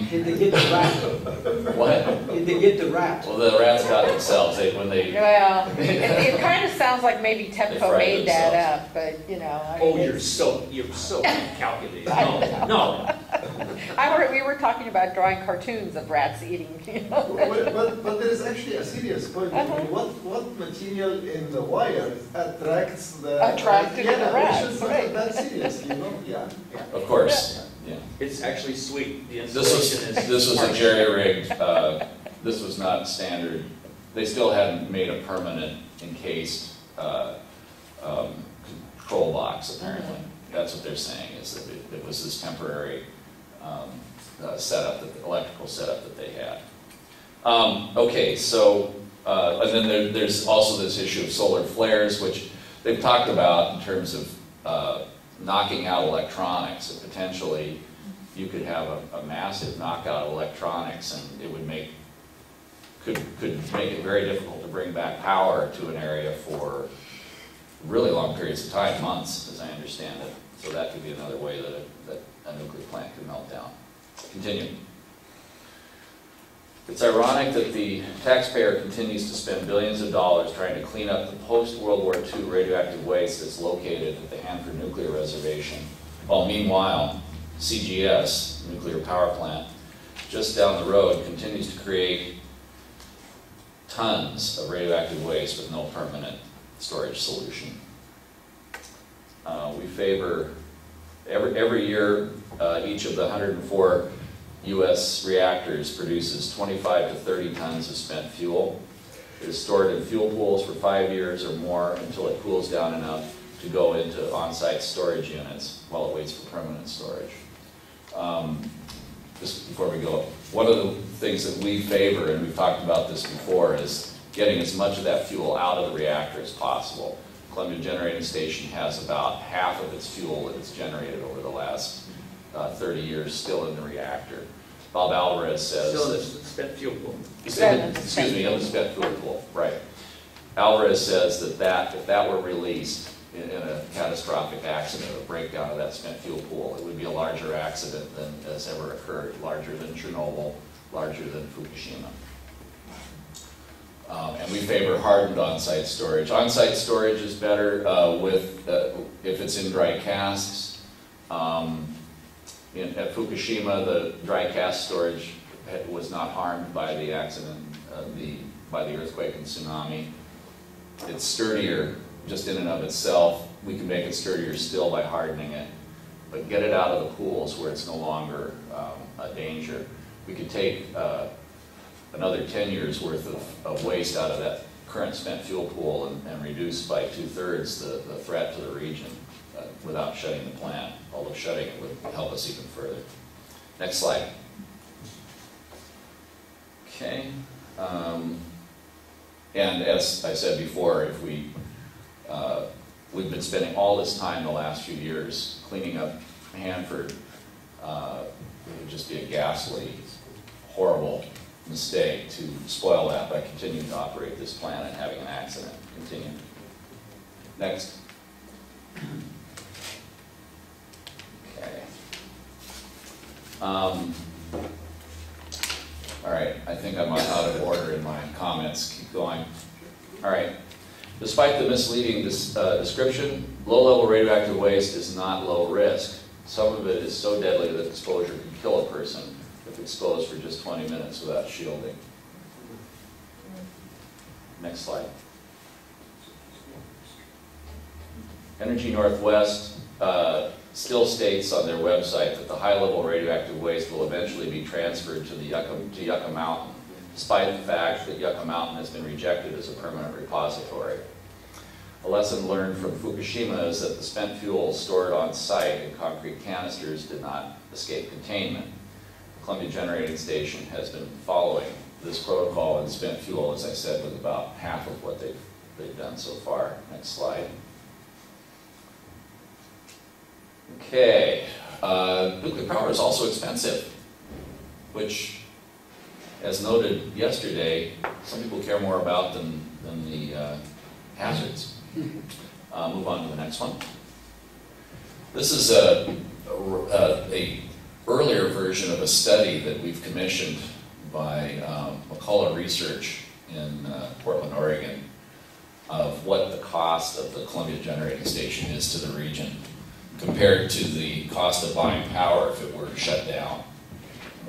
[SPEAKER 8] Did they get the rat?
[SPEAKER 3] What?
[SPEAKER 8] Did they get the rat?
[SPEAKER 3] Well, the rats got themselves. Well,
[SPEAKER 6] It kind of sounds like maybe
[SPEAKER 3] They
[SPEAKER 6] TEPCO
[SPEAKER 3] fried
[SPEAKER 6] made that
[SPEAKER 3] themselves.
[SPEAKER 6] up, but
[SPEAKER 5] Oh, you're so calculated. No.
[SPEAKER 6] We were talking about drawing cartoons of rats eating, you know.
[SPEAKER 7] But there is actually a serious point. I mean, what material in the wire attracts the
[SPEAKER 6] Attracted the rats,
[SPEAKER 7] we should look at that seriously, you know? Yeah.
[SPEAKER 3] Of course, yeah.
[SPEAKER 5] It's actually sweet. The
[SPEAKER 3] This
[SPEAKER 5] installation is.
[SPEAKER 3] was a jerry-rigged, this was not standard. They still hadn't made a permanent encased control box, apparently. That's what they're saying, is that it was this temporary setup, electrical setup that they had. Okay, so, and then there's also this issue of solar flares, which they've talked about in terms of knocking out electronics, and potentially you could have a massive knockout of electronics, and it would could make it very difficult to bring back power to an area for really long periods of time, months, as I understand it. So that could be another way that a nuclear plant could melt down. Continue. It's ironic that the taxpayer continues to spend billions of dollars trying to clean up the post-World War II radioactive waste that's located at the Hanford Nuclear Reservation, while meanwhile, CGS, nuclear power plant, just down the road, continues to create tons of radioactive waste with no permanent storage solution. We favor, every year, each of the 104 U.S. reactors produces 25 to 30 tons of spent fuel. It is stored in fuel pools for 5 years or more until it cools down enough to go into on-site storage units while it waits for permanent storage. Just before we go, one of the things that we favor, and we've talked about this before, is getting as much of that fuel out of the reactor as possible. Columbia Generating Station has about half of its fuel that it's generated over the last 30 years still in the reactor. Bob Alvarez says...
[SPEAKER 5] Still in the spent fuel pool.
[SPEAKER 3] Excuse me, in the spent fuel pool, right. Alvarez says that if that were released in a catastrophic accident, a breakdown of that spent fuel pool, it would be a larger accident than has ever occurred, larger than Chernobyl, larger than Fukushima. And we favor hardened on-site storage. On-site storage is better if it's in dry casks. At Fukushima, the dry cask storage was not harmed by the accident, by the earthquake and tsunami. It's sturdier just in and of itself. We can make it sturdier still by hardening it, but get it out of the pools where it's no longer a danger. We could take another 10 years worth of waste out of that current spent fuel pool and reduce by 2/3 the threat to the region without shutting the plant, although shutting it would help us even further. Next slide. Okay. And as I said before, if we've been spending all this time the last few years cleaning up Hanford, it would just be a ghastly, horrible mistake to spoil that by continuing to operate this plant and having an accident continue. Next. Okay. All right, I think I'm out of order in my comments. Keep going. All right. Despite the misleading description, low-level radioactive waste is not low risk. Some of it is so deadly that exposure can kill a person if exposed for just 20 minutes without shielding. Next slide. Energy Northwest still states on their website that the high-level radioactive waste will eventually be transferred to Yucca Mountain, despite the fact that Yucca Mountain has been rejected as a permanent repository. A lesson learned from Fukushima is that the spent fuel stored on site in concrete canisters did not escape containment. The Columbia Generating Station has been following this protocol, and spent fuel, as I said, was about half of what they've done so far. Next slide. Okay, nuclear power is also expensive, which, as noted yesterday, some people care more about than the hazards. Move on to the next one. This is a earlier version of a study that we've commissioned by McCullough Research in Portland, Oregon, of what the cost of the Columbia Generating Station is to the region compared to the cost of buying power if it were shut down.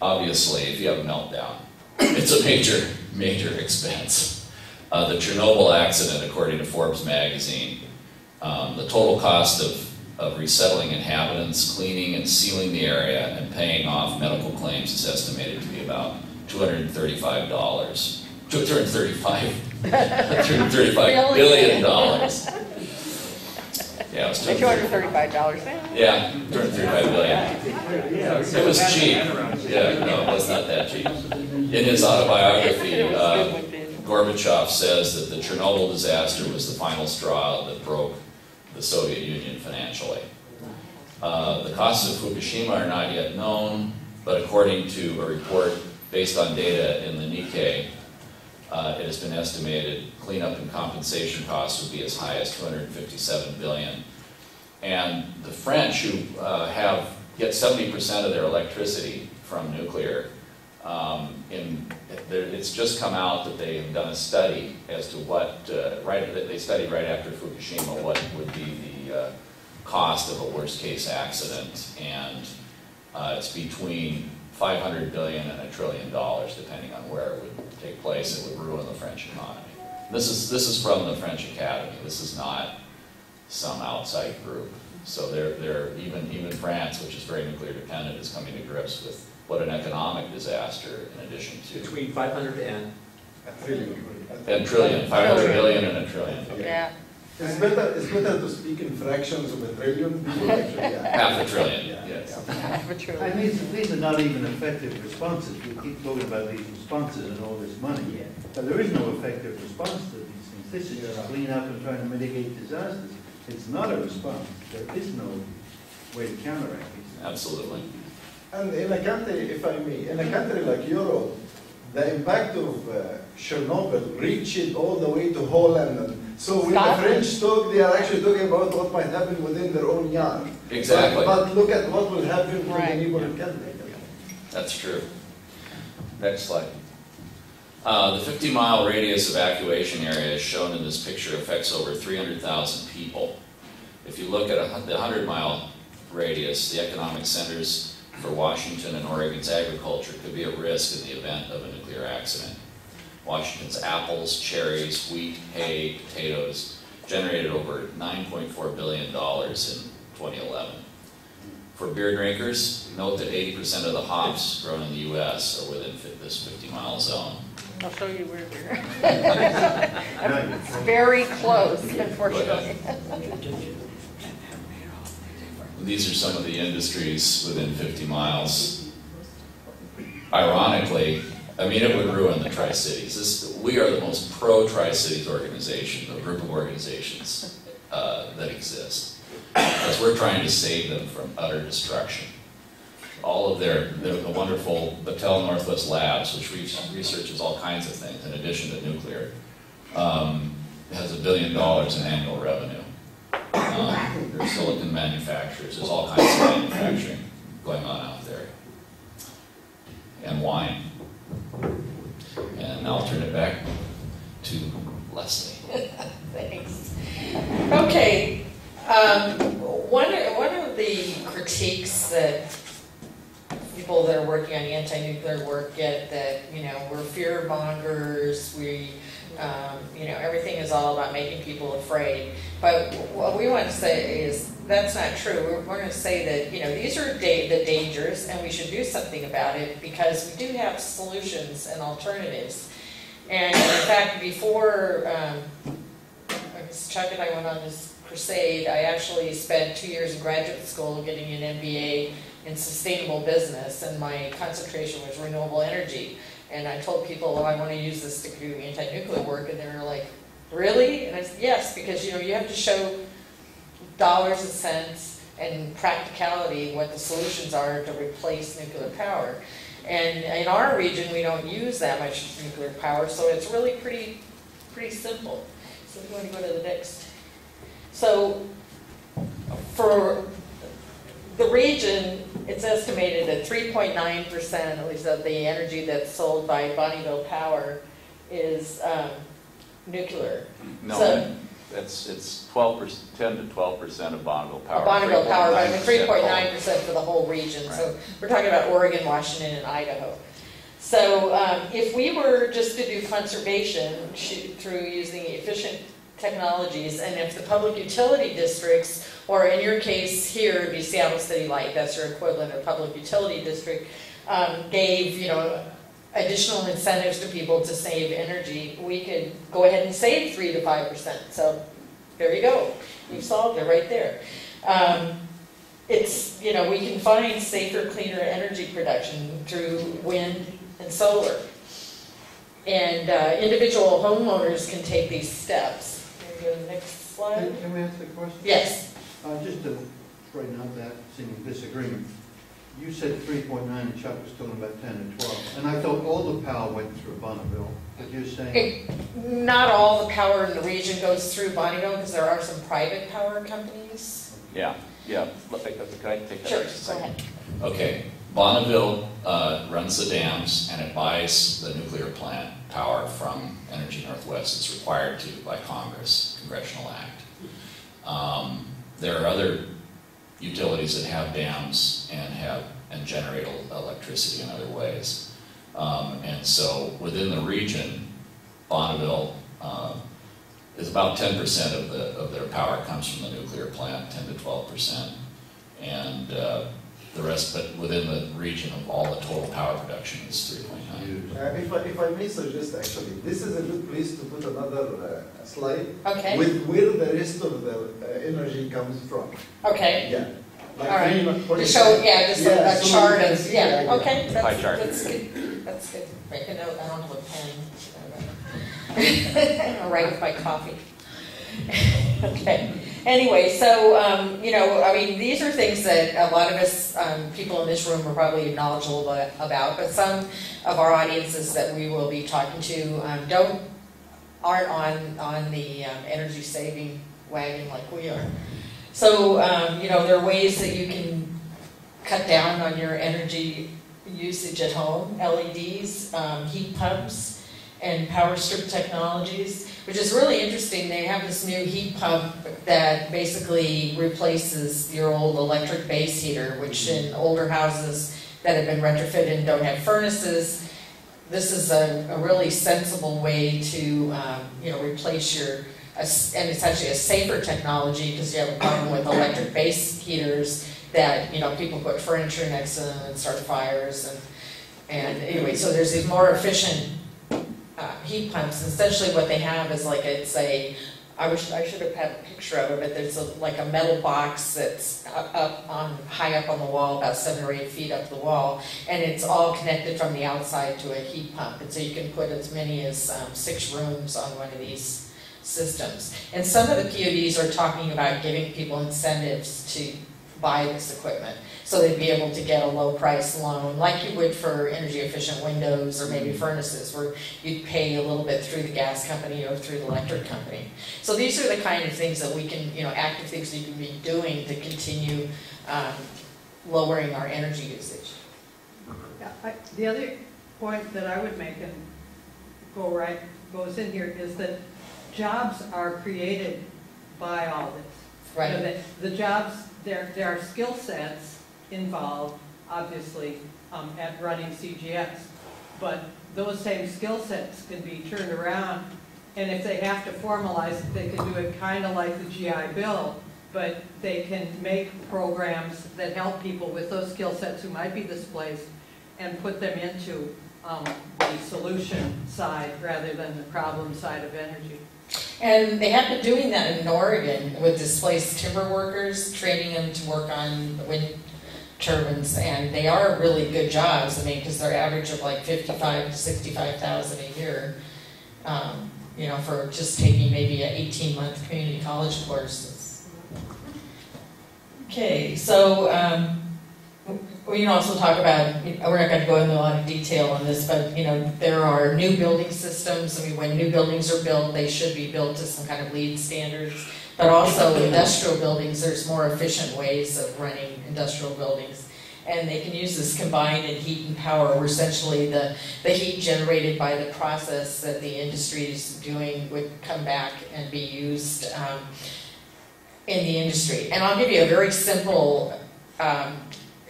[SPEAKER 3] Obviously, if you have a meltdown, it's a major, major expense. The Chernobyl accident, according to Forbes magazine, the total cost of resettling inhabitants, cleaning and sealing the area, and paying off medical claims is estimated to be about $235. $235 billion. Yeah, it was
[SPEAKER 6] $235.
[SPEAKER 3] Yeah, $235 billion. It was cheap. Yeah, no, it was not that cheap. In his autobiography, Gorbachev says that the Chernobyl disaster was the final straw that broke the Soviet Union financially. The costs of Fukushima are not yet known, but according to a report based on data in the Nikkei, it has been estimated cleanup and compensation costs would be as high as $257 billion. And the French, who get 70% of their electricity from nuclear, it's just come out that they have done a study as to what, they studied right after Fukushima what would be the cost of a worst case accident, and it's between $500 billion and $1 trillion, depending on where it would take place. It would ruin the French economy. This is from the French Academy. This is not some outside group. So they're even France, which is very nuclear dependent, is coming to grips with what an economic disaster, in addition to
[SPEAKER 5] between 500 and
[SPEAKER 3] trillion, 500 billion and $1 trillion. Okay.
[SPEAKER 6] Yeah.
[SPEAKER 7] It's better to speak in fractions of a trillion.
[SPEAKER 3] Half a trillion, yes.
[SPEAKER 6] Half a trillion.
[SPEAKER 9] And these are not even effective responses. We keep talking about these responses and all this money, but there is no effective response to these things. This is just clean up and trying to mitigate disasters. It's not a response. There is no way to counteract these.
[SPEAKER 3] Absolutely.
[SPEAKER 7] And in a country, if I may, in a country like Europe, the impact of Chernobyl reached all the way to Holland. And so when the French talk, they are actually talking about what might happen within their own yard.
[SPEAKER 3] Exactly.
[SPEAKER 7] But look at what will happen to the neighboring country.
[SPEAKER 3] That's true. Next slide. The 50-mile radius evacuation area as shown in this picture affects over 300,000 people. If you look at the 100-mile radius, the economic centers for Washington and Oregon's agriculture could be at risk in the event of a nuclear accident. Washington's apples, cherries, wheat, hay, potatoes generated over $9.4 billion in 2011. For beer drinkers, note that 80% of the hops grown in the U.S. are within this 50-mile zone.
[SPEAKER 6] I'll show you where we're It's very close, unfortunately.
[SPEAKER 3] These are some of the industries within 50 miles. Ironically, I mean, it would ruin the Tri-Cities. We are the most pro-Tri-Cities organization, a group of organizations that exist. Because we're trying to save them from utter destruction. All of the wonderful Battelle Northwest Labs, which researches all kinds of things in addition to nuclear, has $1 billion in annual revenue. There's silicon manufacturers, there's all kinds of manufacturing going on out there. And wine. And now I'll turn it back to Leslie.
[SPEAKER 2] Thanks. Okay. One of the critiques that people that are working on anti-nuclear work get, that, we're fear mongers, everything is all about making people afraid. But what we want to say is that's not true. We're going to say that, these are the dangers and we should do something about it because we do have solutions and alternatives. And in fact, before Chuck and I went on this crusade, I actually spent 2 years in graduate school getting an MBA in sustainable business, and my concentration was renewable energy. And I told people, well, I want to use this to do anti-nuclear work, and they were like, really? And I said, yes, because you have to show dollars and cents and practicality what the solutions are to replace nuclear power. And in our region, we don't use that much nuclear power, so it's really pretty simple. So if you want to go to the next. So for the region, it's estimated that 3.9%, at least of the energy that's sold by Bonneville Power, is nuclear.
[SPEAKER 3] No,
[SPEAKER 2] So,
[SPEAKER 5] It's 12%, 10 to 12% of Bonneville power.
[SPEAKER 2] Bonneville power, but
[SPEAKER 5] 3.9%
[SPEAKER 2] 3.9% for the whole region. Right. So we're talking about Oregon, Washington, and Idaho. So if we were just to do conservation through using efficient technologies, and if the public utility districts, or in your case here, it'd be Seattle City Light, that's your equivalent of public utility district, gave, you know, additional incentives to people to save energy, we could go ahead and save 3 to 5%. So there you go. You've solved it right there. It's, you know, we can find safer, cleaner energy production through wind and solar. And individual homeowners can take these steps. Can we go to the next slide?
[SPEAKER 9] Can we ask a question?
[SPEAKER 2] Yes.
[SPEAKER 9] Just to straighten out that seeming disagreement. You said 3.9 and Chuck was talking about 10 to 12. And I thought all the power went through Bonneville. But you're saying...
[SPEAKER 2] Not all the power in the region goes through Bonneville because there are some private power companies.
[SPEAKER 5] Yeah. Can I take that?
[SPEAKER 2] Sure, go ahead.
[SPEAKER 3] Okay, Bonneville runs the dams and it buys the nuclear plant power from Energy Northwest. It's required to by Congress, Congressional Act. There are other utilities that have dams and generate electricity in other ways. And so within the region, Bonneville is about 10% of their power comes from the nuclear plant, 10 to 12%. And the rest, but within the region of all the total power production is 3.9.
[SPEAKER 7] If I may suggest, actually, this is a good place to put another slide
[SPEAKER 2] with
[SPEAKER 7] where the rest of the energy comes from.
[SPEAKER 2] Okay.
[SPEAKER 7] Yeah. Like
[SPEAKER 2] all right. To show, just a
[SPEAKER 7] so
[SPEAKER 2] chart of, okay.
[SPEAKER 5] Pie chart.
[SPEAKER 2] That's good. That's good. Make a note. I don't have a pen. I'll write with my coffee. Okay. Anyway, so, you know, I mean, these are things that a lot of us, people in this room are probably knowledgeable about, but some of our audiences that we will be talking to aren't on the energy saving wagon like we are. So, you know, there are ways that you can cut down on your energy usage at home, LEDs, heat pumps, and power strip technologies, which is really interesting. They have this new heat pump that basically replaces your old electric base heater, which in older houses that have been retrofitted and don't have furnaces, this is a really sensible way to, you know, replace your, and it's actually a safer technology because you have a problem with electric base heaters that, you know, people put furniture next to them and start fires. And anyway, so there's these more efficient heat pumps. Essentially what they have is like, I should have had a picture of it, but there's like a metal box that's high up on the wall, about 7 or 8 feet up the wall, and it's all connected from the outside to a heat pump. And so you can put as many as 6 rooms on one of these systems. And some of the PODs are talking about giving people incentives to buy this equipment, so they'd be able to get a low price loan, like you would for energy efficient windows or maybe furnaces, where you'd pay a little bit through the gas company or through the electric company. So these are the kind of things that we can, you know, active things we can be doing to continue lowering our energy usage.
[SPEAKER 10] Yeah, the other point that I would make, and goes in here, is that jobs are created by all this.
[SPEAKER 2] Right.
[SPEAKER 10] You know, the jobs, there are skill sets involved, obviously, at running CGS, but those same skill sets can be turned around, and if they have to formalize it, they can do it kind of like the GI Bill, but they can make programs that help people with those skill sets who might be displaced and put them into the solution side rather than the problem side of energy.
[SPEAKER 2] And they have been doing that in Oregon with displaced timber workers, training them to work on wind turbines, and they are really good jobs. I mean, because they're average of like $55,000 to $65,000 a year. You know, for just taking maybe an 18-month community college course. Okay, so we can also talk about, we're not going to go into a lot of detail on this, but, you know, there are new building systems. I mean, when new buildings are built, they should be built to some kind of LEED standards. But also industrial buildings, there's more efficient ways of running industrial buildings. and they can use this combined in heat and power, or essentially the heat generated by the process that the industry is doing would come back and be used in the industry. And I'll give you a very simple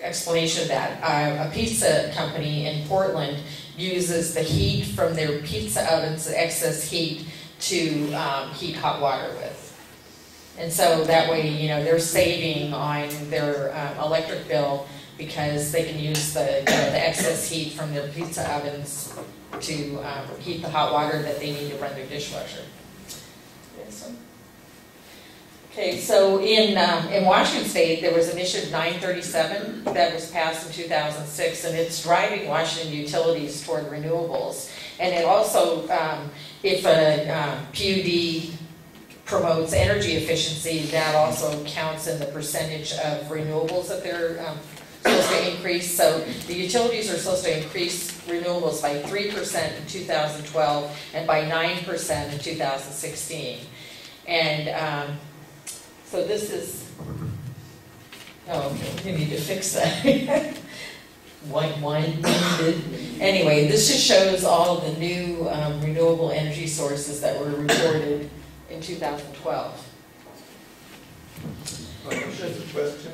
[SPEAKER 2] explanation of that. A pizza company in Portland uses the heat from their pizza ovens, the excess heat, to heat hot water with. And so that way, you know, they're saving on their electric bill because they can use the excess heat from their pizza ovens to heat the hot water that they need to run their dishwasher. Okay, so in Washington State, there was Initiative 937 that was passed in 2006, and it's driving Washington utilities toward renewables. And it also, if a PUD promotes energy efficiency, that also counts in the percentage of renewables that they're supposed to increase. So the utilities are supposed to increase renewables by 3% in 2012 and by 9% in 2016. And so this is, oh, okay, we need to fix that. Anyway, this just shows all the new renewable energy sources that were reported in 2012.
[SPEAKER 7] Just a question.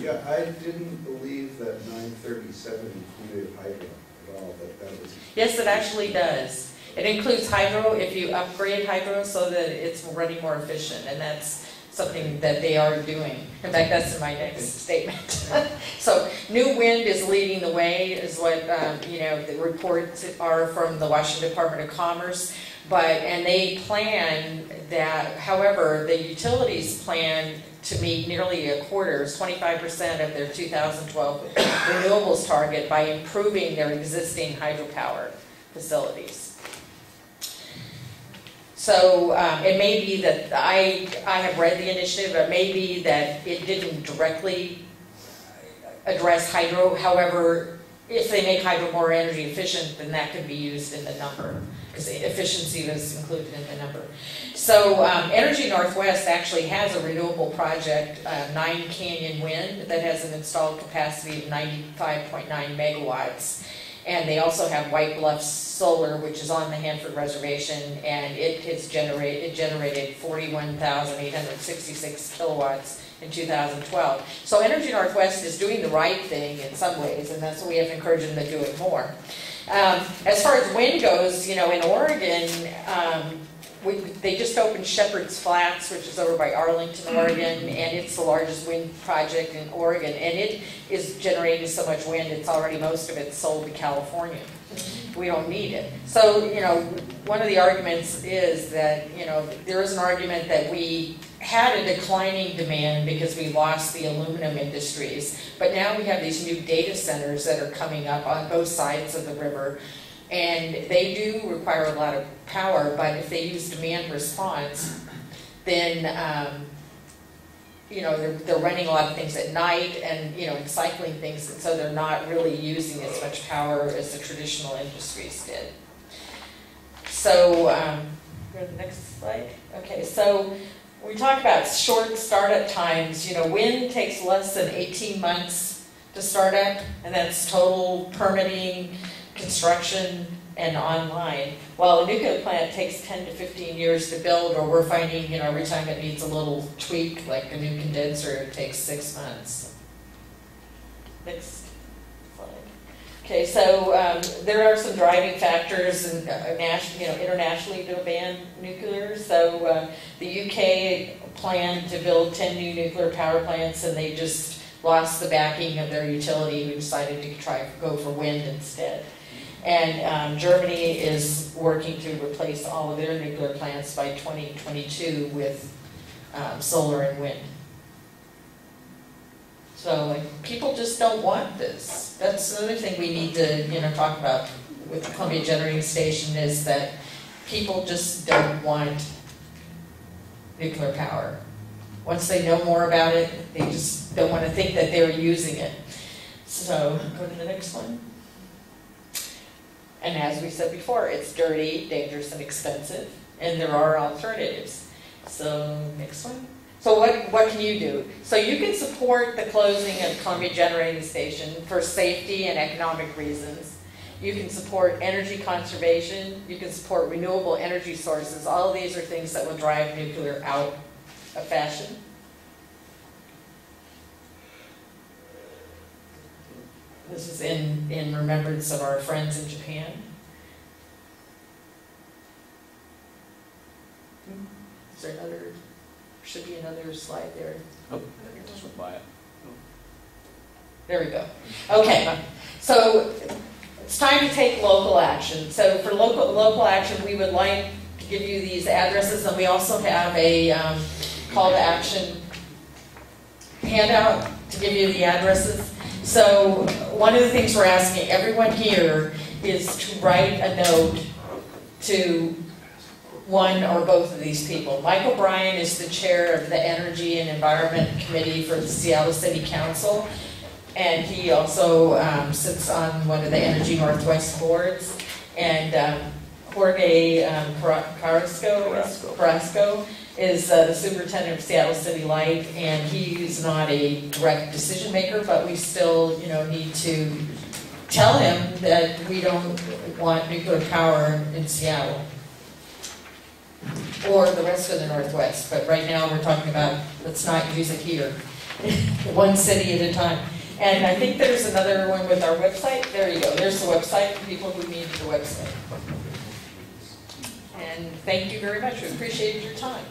[SPEAKER 7] Yeah, I didn't believe that 937 included hydro at all. That was.
[SPEAKER 2] Yes, it actually does. It includes hydro if you upgrade hydro so that it's running more efficient, and that's something that they are doing. In fact, that's in my next statement. So new wind is leading the way, is what you know, the reports are from the Washington Department of Commerce. And they plan that, however, the utilities plan to meet nearly a quarter, 25% of their 2012 renewables target by improving their existing hydropower facilities. So it may be that I have read the initiative, it may be that it didn't directly address hydro. However, if they make hydro more energy efficient, then that could be used in the number, because efficiency was included in the number. So Energy Northwest actually has a renewable project, Nine Canyon Wind, that has an installed capacity of 95.9 megawatts. And they also have White Bluff Solar, which is on the Hanford Reservation, and it generated 41,866 kilowatts in 2012. So Energy Northwest is doing the right thing in some ways, and that's what we have to encourage them to do it more. As far as wind goes, you know, in Oregon, they just opened Shepherd's Flats, which is over by Arlington, Oregon, and it's the largest wind project in Oregon, and it is generating so much wind, it's already, most of it sold to California. We don't need it. So, you know, one of the arguments is that, you know, there is an argument that we had a declining demand because we lost the aluminum industries, but now we have these new data centers that are coming up on both sides of the river. And they do require a lot of power, but if they use demand response, then you know, they're running a lot of things at night and, you know, and cycling things, and so they're not really using as much power as the traditional industries did. So go to the next slide. Okay, so when we talk about short startup times, you know, wind takes less than 18 months to start up, and that's total permitting, construction, and online, while a nuclear plant takes 10 to 15 years to build, or we're finding, you know, every time it needs a little tweak, like a new condenser, it takes 6 months. Next slide. Okay, so there are some driving factors and internationally to ban nuclear. So the UK planned to build 10 new nuclear power plants, and they just lost the backing of their utility, who decided to go for wind instead. And Germany is working to replace all of their nuclear plants by 2022 with solar and wind. So like, people just don't want this. That's the other thing we need to, you know, talk about with the Columbia Generating Station, is that people just don't want nuclear power. Once they know more about it, they just don't want to think that they're using it. So go to the next one. And as we said before, it's dirty, dangerous, and expensive, and there are alternatives. So next one.
[SPEAKER 6] So what can you do? So you can support the closing of Columbia Generating Station for safety and economic reasons. You can support energy conservation. You can support renewable energy sources. All of these are things that will drive nuclear out of fashion. This is in remembrance of our friends in Japan. Is there another, should be another slide there.
[SPEAKER 5] Oh, just went by it.
[SPEAKER 6] There we go. Okay, so it's time to take local action. So for local action, we would like to give you these addresses, and we also have a call to action handout to give you the addresses. So one of the things we're asking everyone here is to write a note to one or both of these people. Mike O'Brien is the chair of the Energy and Environment Committee for the Seattle City Council, and he also sits on one of the Energy Northwest boards. And Jorge Carrasco is the superintendent of Seattle City Light, and he's not a direct decision maker, but we still, need to tell him that we don't want nuclear power in Seattle or the rest of the Northwest. But right now we're talking about, let's not use it here, one city at a time. And I think there's another one with our website. There you go. There's the website for people who need the website. And thank you very much. We appreciate your time.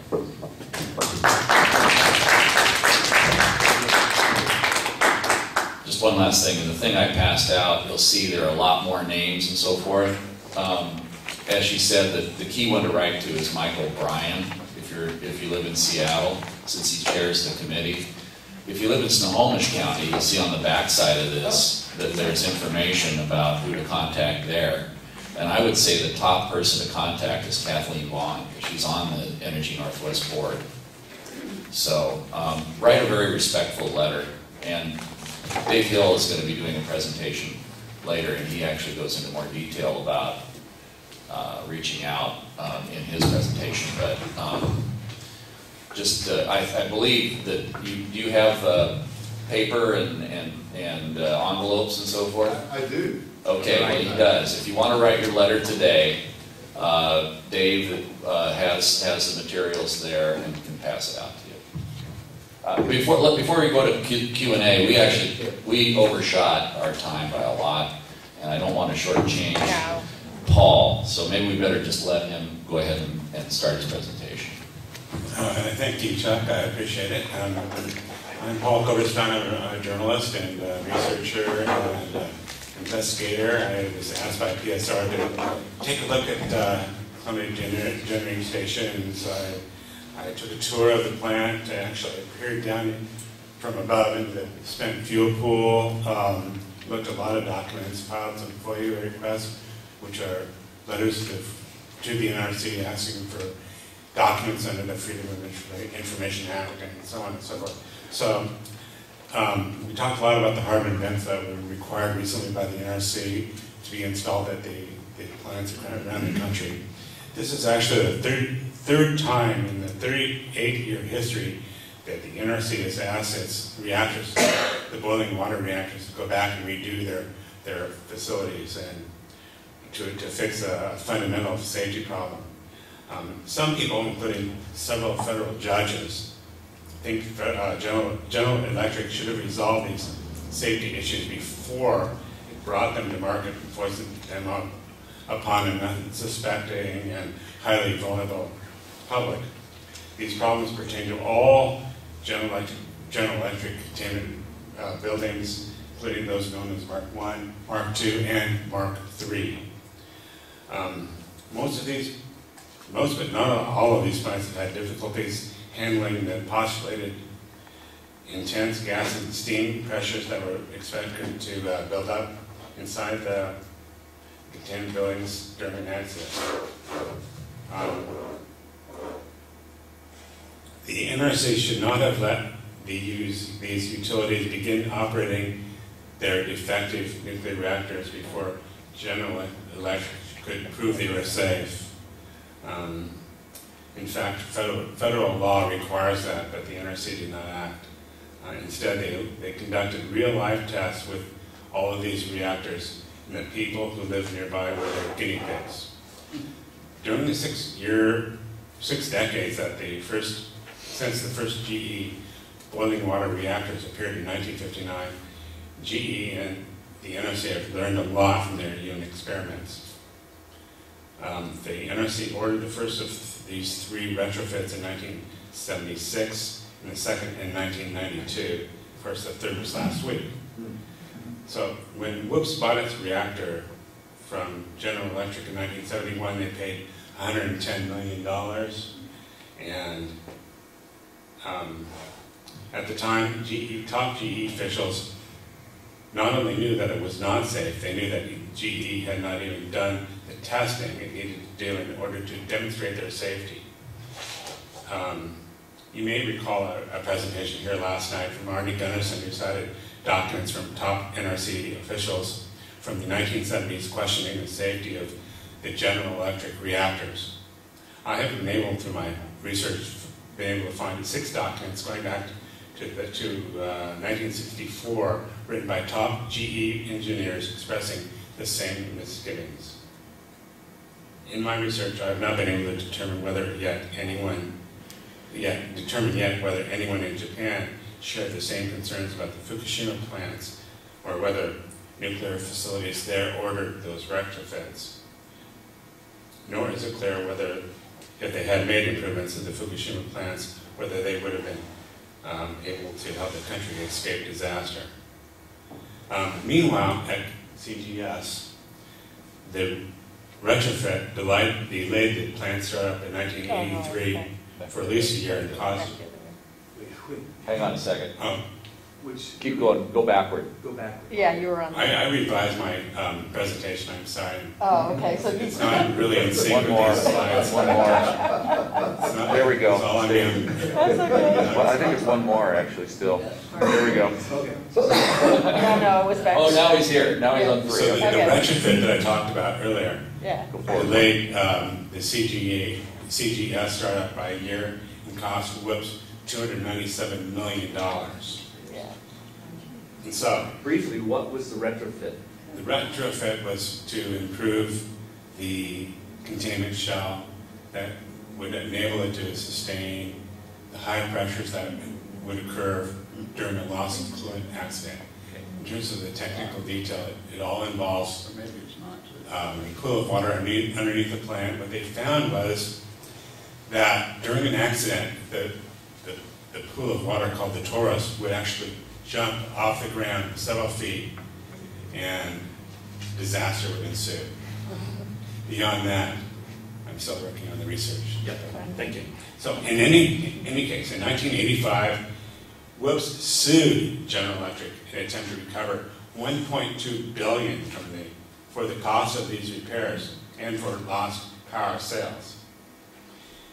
[SPEAKER 3] Just one last thing, and the thing I passed out, you'll see there are a lot more names and so forth. As she said, the key one to write to is Michael Bryan, if you live in Seattle, since he chairs the committee. If you live in Snohomish County, you'll see on the back side of this that there's information about who to contact there. And I would say the top person to contact is Kathleen Vaughn, because she's on the Energy Northwest board. So write a very respectful letter. And Dave Hill is going to be doing a presentation later, and he actually goes into more detail about reaching out in his presentation. But I believe that you have paper and envelopes and so forth?
[SPEAKER 7] I do.
[SPEAKER 3] Okay, well, he does. If you want to write your letter today, Dave has the materials there and can pass it out to you. Before we go to Q&A, we overshot our time by a lot, and I don't want to shortchange Paul, so maybe we better just let him go ahead and start his presentation.
[SPEAKER 4] Thank you, Chuck. I appreciate it. I'm Paul Koberstein. I'm a journalist and researcher and investigator. I was asked by PSR to take a look at Columbia Generating Stations. I took a tour of the plant. I actually peered down from above into the spent fuel pool, looked at a lot of documents, filed some FOIA requests, which are letters to the NRC asking for documents under the Freedom of Information Act and so on and so forth. So we talked a lot about the hardened vents that were required recently by the NRC to be installed at the plants around the country. This is actually the third time in the 38-year history that the NRC has asked its reactors, the boiling water reactors, to go back and redo their facilities and to fix a fundamental safety problem. Some people, including several federal judges, think General Electric should have resolved these safety issues before it brought them to market and forced them upon an unsuspecting and highly vulnerable public. These problems pertain to all General Electric containment buildings, including those known as Mark I, Mark II, and Mark III. Most but not all of these plants have had difficulties handling the postulated intense gas and steam pressures that were expected to build up inside the containment buildings during an accident. The NRC should not have let these utilities begin operating their defective nuclear reactors before General Electric could prove they were safe. In fact, federal law requires that, but the NRC did not act. Instead, they conducted real-life tests with all of these reactors, and the people who lived nearby were their guinea pigs. During the 6 decades that since the first GE boiling water reactors appeared in 1959, GE and the NRC have learned a lot from their UN experiments. The NRC ordered the first of these 3 retrofits in 1976, and the second in 1992. Of course, the third was last week. So when Whoops bought its reactor from General Electric in 1971, they paid $110 million. And at the time, top GE officials not only knew that it was not safe, they knew that GE had not even done the testing it needed to do in order to demonstrate their safety. You may recall a presentation here last night from Arnie Gunnarsson, who cited documents from top NRC officials from the 1970s questioning the safety of the General Electric reactors. I have been able, through my research, been able to find 6 documents going back to 1964, written by top GE engineers expressing the same misgivings. In my research, I have not been able to determine whether anyone in Japan shared the same concerns about the Fukushima plants, or whether nuclear facilities there ordered those retrofits. Nor is it clear whether, if they had made improvements in the Fukushima plants, whether they would have been able to help the country escape disaster. Meanwhile, at CGS, the retrofit delayed the plant startup in 1983 for at least a year and caused...
[SPEAKER 11] Hang on a second.
[SPEAKER 5] Which,
[SPEAKER 11] Keep going. Go backward.
[SPEAKER 5] go backward.
[SPEAKER 6] Yeah, you were on.
[SPEAKER 4] I revised my presentation, I'm sorry.
[SPEAKER 6] Oh, okay, so
[SPEAKER 4] It's not really in sync
[SPEAKER 11] One
[SPEAKER 4] with
[SPEAKER 11] more.
[SPEAKER 4] these slides.
[SPEAKER 11] One more.
[SPEAKER 4] It's not-
[SPEAKER 11] There we go.
[SPEAKER 4] It's all I'm doing.
[SPEAKER 6] That's okay.
[SPEAKER 11] Well, I think it's one more actually still. There we go.
[SPEAKER 5] Okay.
[SPEAKER 6] No, it was back.
[SPEAKER 11] Oh, now he's here. Now he's on 3.
[SPEAKER 4] So the
[SPEAKER 6] Okay.
[SPEAKER 4] retrofit that I talked about earlier
[SPEAKER 6] Yeah.
[SPEAKER 11] Go forward.
[SPEAKER 4] delayed the CGS startup by a year and cost Whoops $297 million.
[SPEAKER 6] Yeah.
[SPEAKER 4] And so
[SPEAKER 5] Briefly, what was the retrofit?
[SPEAKER 4] the retrofit was to improve the containment shell that would enable it to sustain the high pressures that would occur during a loss of coolant accident. In terms of the technical detail, it all involves a pool of water underneath the plant. What they found was that during an accident, the pool of water called the torus would actually jump off the ground several feet, and disaster would ensue. Beyond that, I'm still working on the research.
[SPEAKER 5] Yep.
[SPEAKER 4] Thank you. So in any case, in 1985, Whoops sued General Electric in an attempt to recover $1.2 billion for the cost of these repairs and for lost power sales.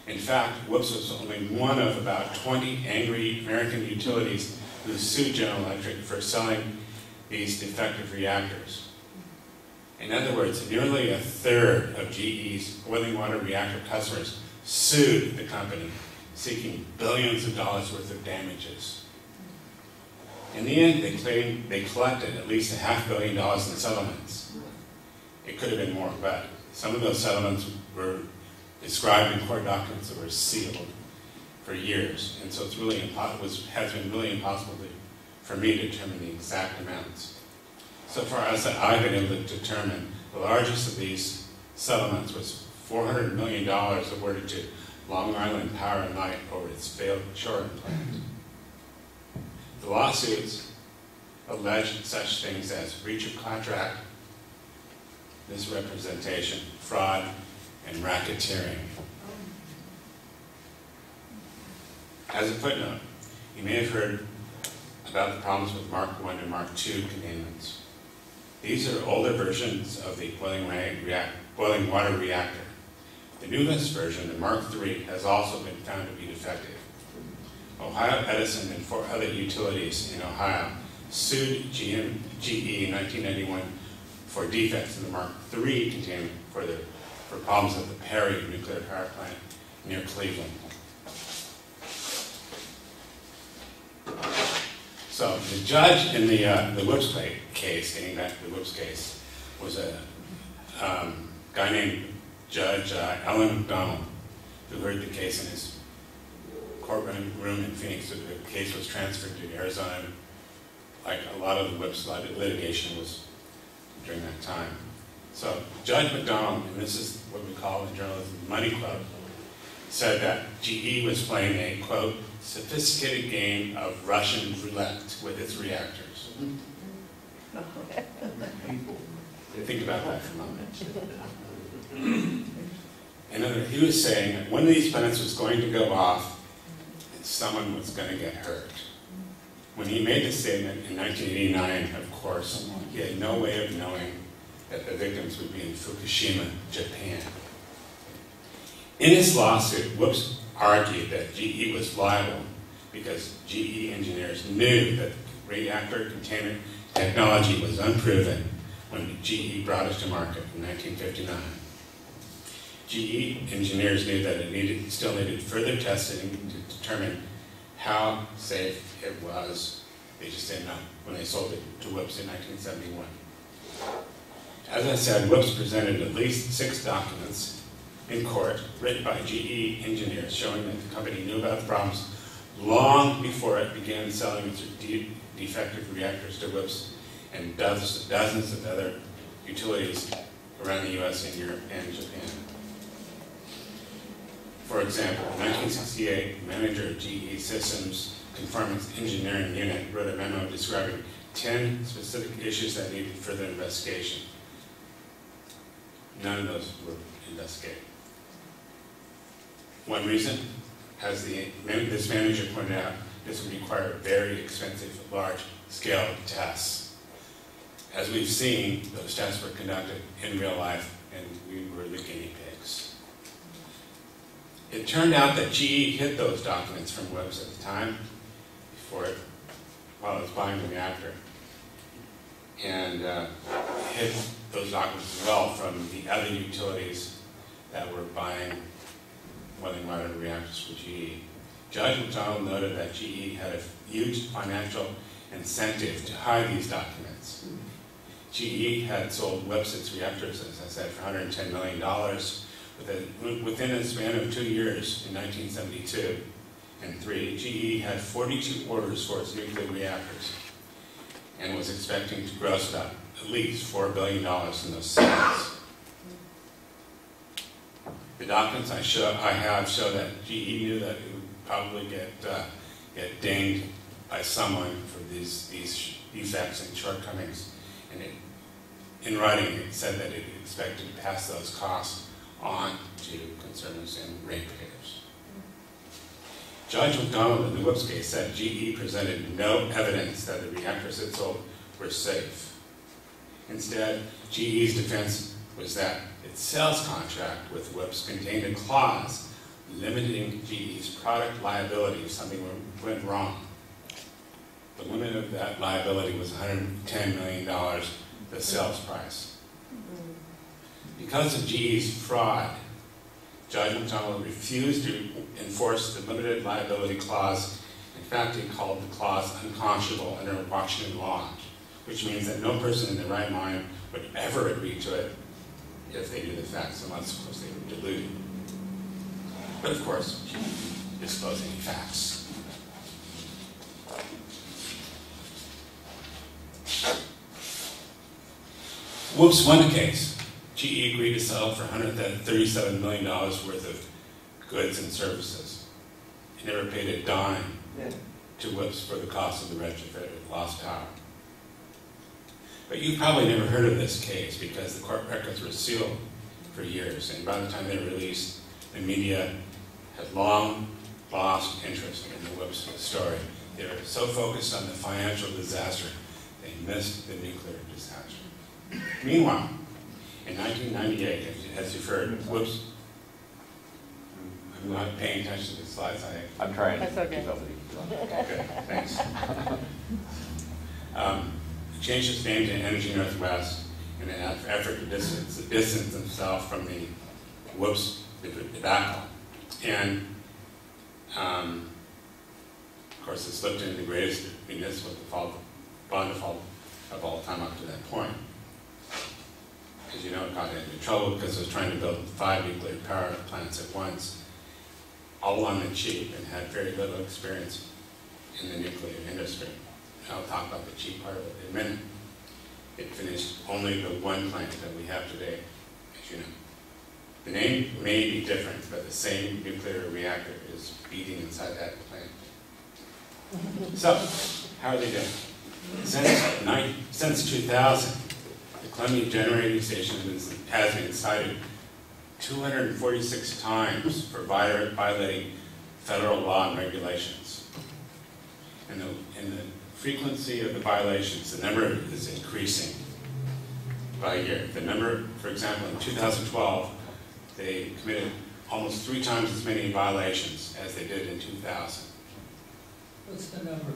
[SPEAKER 4] In fact, Whoops was only one of about 20 angry American utilities who sued General Electric for selling these defective reactors. In other words, nearly a third of GE's boiling water reactor customers sued the company, seeking billions of dollars worth of damages. In the end, they claimed they collected at least $500 million in settlements. It could have been more, but some of those settlements were described in court documents that were sealed for years, and so it's really has been really impossible for me to determine the exact amounts. So far as I've been able to determine, the largest of these settlements was $400 million awarded to Long Island Power and Light over its failed shoring plant. The lawsuits alleged such things as breach of contract, misrepresentation, fraud, and racketeering. As a footnote, you may have heard about the problems with Mark I and Mark II containments. These are older versions of the boiling water reactor. The newest version, the Mark III, has also been found to be defective. Ohio Edison and 4 other utilities in Ohio sued GE in 1991 for defects in the Mark III containment for problems at the Perry nuclear power plant near Cleveland. So the judge in the Whoops case, getting back to the Whoops case, was a guy named Judge Alan McDonald, who heard the case in his courtroom in Phoenix. The case was transferred to Arizona, like a lot of the Whoops litigation was during that time. So Judge McDonald, and this is what we call in journalism the money club, said that GE was playing a, quote, sophisticated game of Russian roulette with its reactors. Think about that for a moment. And he was saying that one of these plants was going to go off and someone was going to get hurt. When he made the statement in 1989, of course, he had no way of knowing that the victims would be in Fukushima, Japan. In his lawsuit, Whoops argued that GE was liable because GE engineers knew that reactor containment technology was unproven when GE brought it to market in 1959. GE engineers knew that it still needed further testing to determine how safe it was. They just didn't know when they sold it to Whoops in 1971. As I said, Whoops presented at least 6 documents in court written by GE engineers showing that the company knew about the problems long before it began selling its defective reactors to Whoops and dozens of other utilities around the US and Europe and Japan. For example, in 1968, the manager of GE Systems Conformance Engineering Unit wrote a memo describing 10 specific issues that needed further investigation. None of those were investigated. One reason, as this manager pointed out, this would require very expensive, large-scale tests. As we've seen, those tests were conducted in real life, and we were the guinea pigs. It turned out that GE hid those documents from Whoops at the time, while it was buying the reactor, and hid those documents as well from the other utilities that were buying boiling water reactors for GE. Judge McDonald noted that GE had a huge financial incentive to hide these documents. GE had sold Whoops its reactors, as I said, for $110 million within a span of 2 years in 1972 and 3. GE had 42 orders for its nuclear reactors and was expecting to gross about at least $4 billion in those sales. The documents I have show that GE knew that it would probably get dinged by someone for these defects and shortcomings. And in writing, it said that it expected to pass those costs on to consumers and ratepayers. Judge McDonald in the Whoops case said GE presented no evidence that the reactors it sold were safe. Instead, GE's defense was that its sales contract with Whoops contained a clause limiting GE's product liability if something went wrong. The limit of that liability was $110 million, the sales price. Because of GE's fraud, Judge McDonald refused to enforce the limited liability clause. In fact, he called the clause unconscionable under Washington law, which means that no person in their right mind would ever agree to it if they knew the facts, unless, of course, they were deluded. But, of course, she didn't disclose any facts. Whoops won the case. GE agreed to settle for $137 million worth of goods and services. It never paid a dime to Whoops for the cost of the retrofit with lost power. But you've probably never heard of this case because the court records were sealed for years, and by the time they were released, the media had long lost interest in the Whoops story. They were so focused on the financial disaster, they missed the nuclear disaster. Meanwhile, in 1998, as you've heard, Whoops, I'm not paying attention to the slides.
[SPEAKER 11] I'm trying to
[SPEAKER 6] That's okay.
[SPEAKER 11] keep up with you.
[SPEAKER 4] Okay, thanks. Changed its name to Energy Northwest in an effort to distance itself from the Whoops debacle. And of course, it slipped into the greatest municipal default, bond default of all time up to that point. As you know, it got into trouble because it was trying to build 5 nuclear power plants at once, all on the cheap, and had very little experience in the nuclear industry. And I'll talk about the cheap part of it in a minute. It finished only the one plant that we have today, as you know. The name may be different, but the same nuclear reactor is beating inside that plant. So, how are they doing? Since 2000, the Columbia Generating Station has been cited 246 times for violating federal law and regulations. And the frequency of the violations, the number is increasing by year. The number, for example, in 2012, they committed almost 3 times as many violations as they did in 2000.
[SPEAKER 8] What's the number?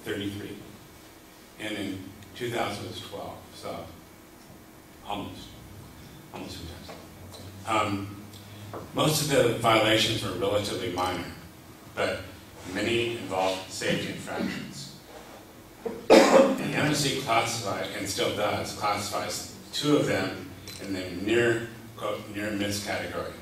[SPEAKER 4] 33. And in 2000 it was 12, so almost 3 times. Most of the violations were relatively minor, but many involved safety infractions. The NRC classified, and still does, classifies 2 of them in the near miss category.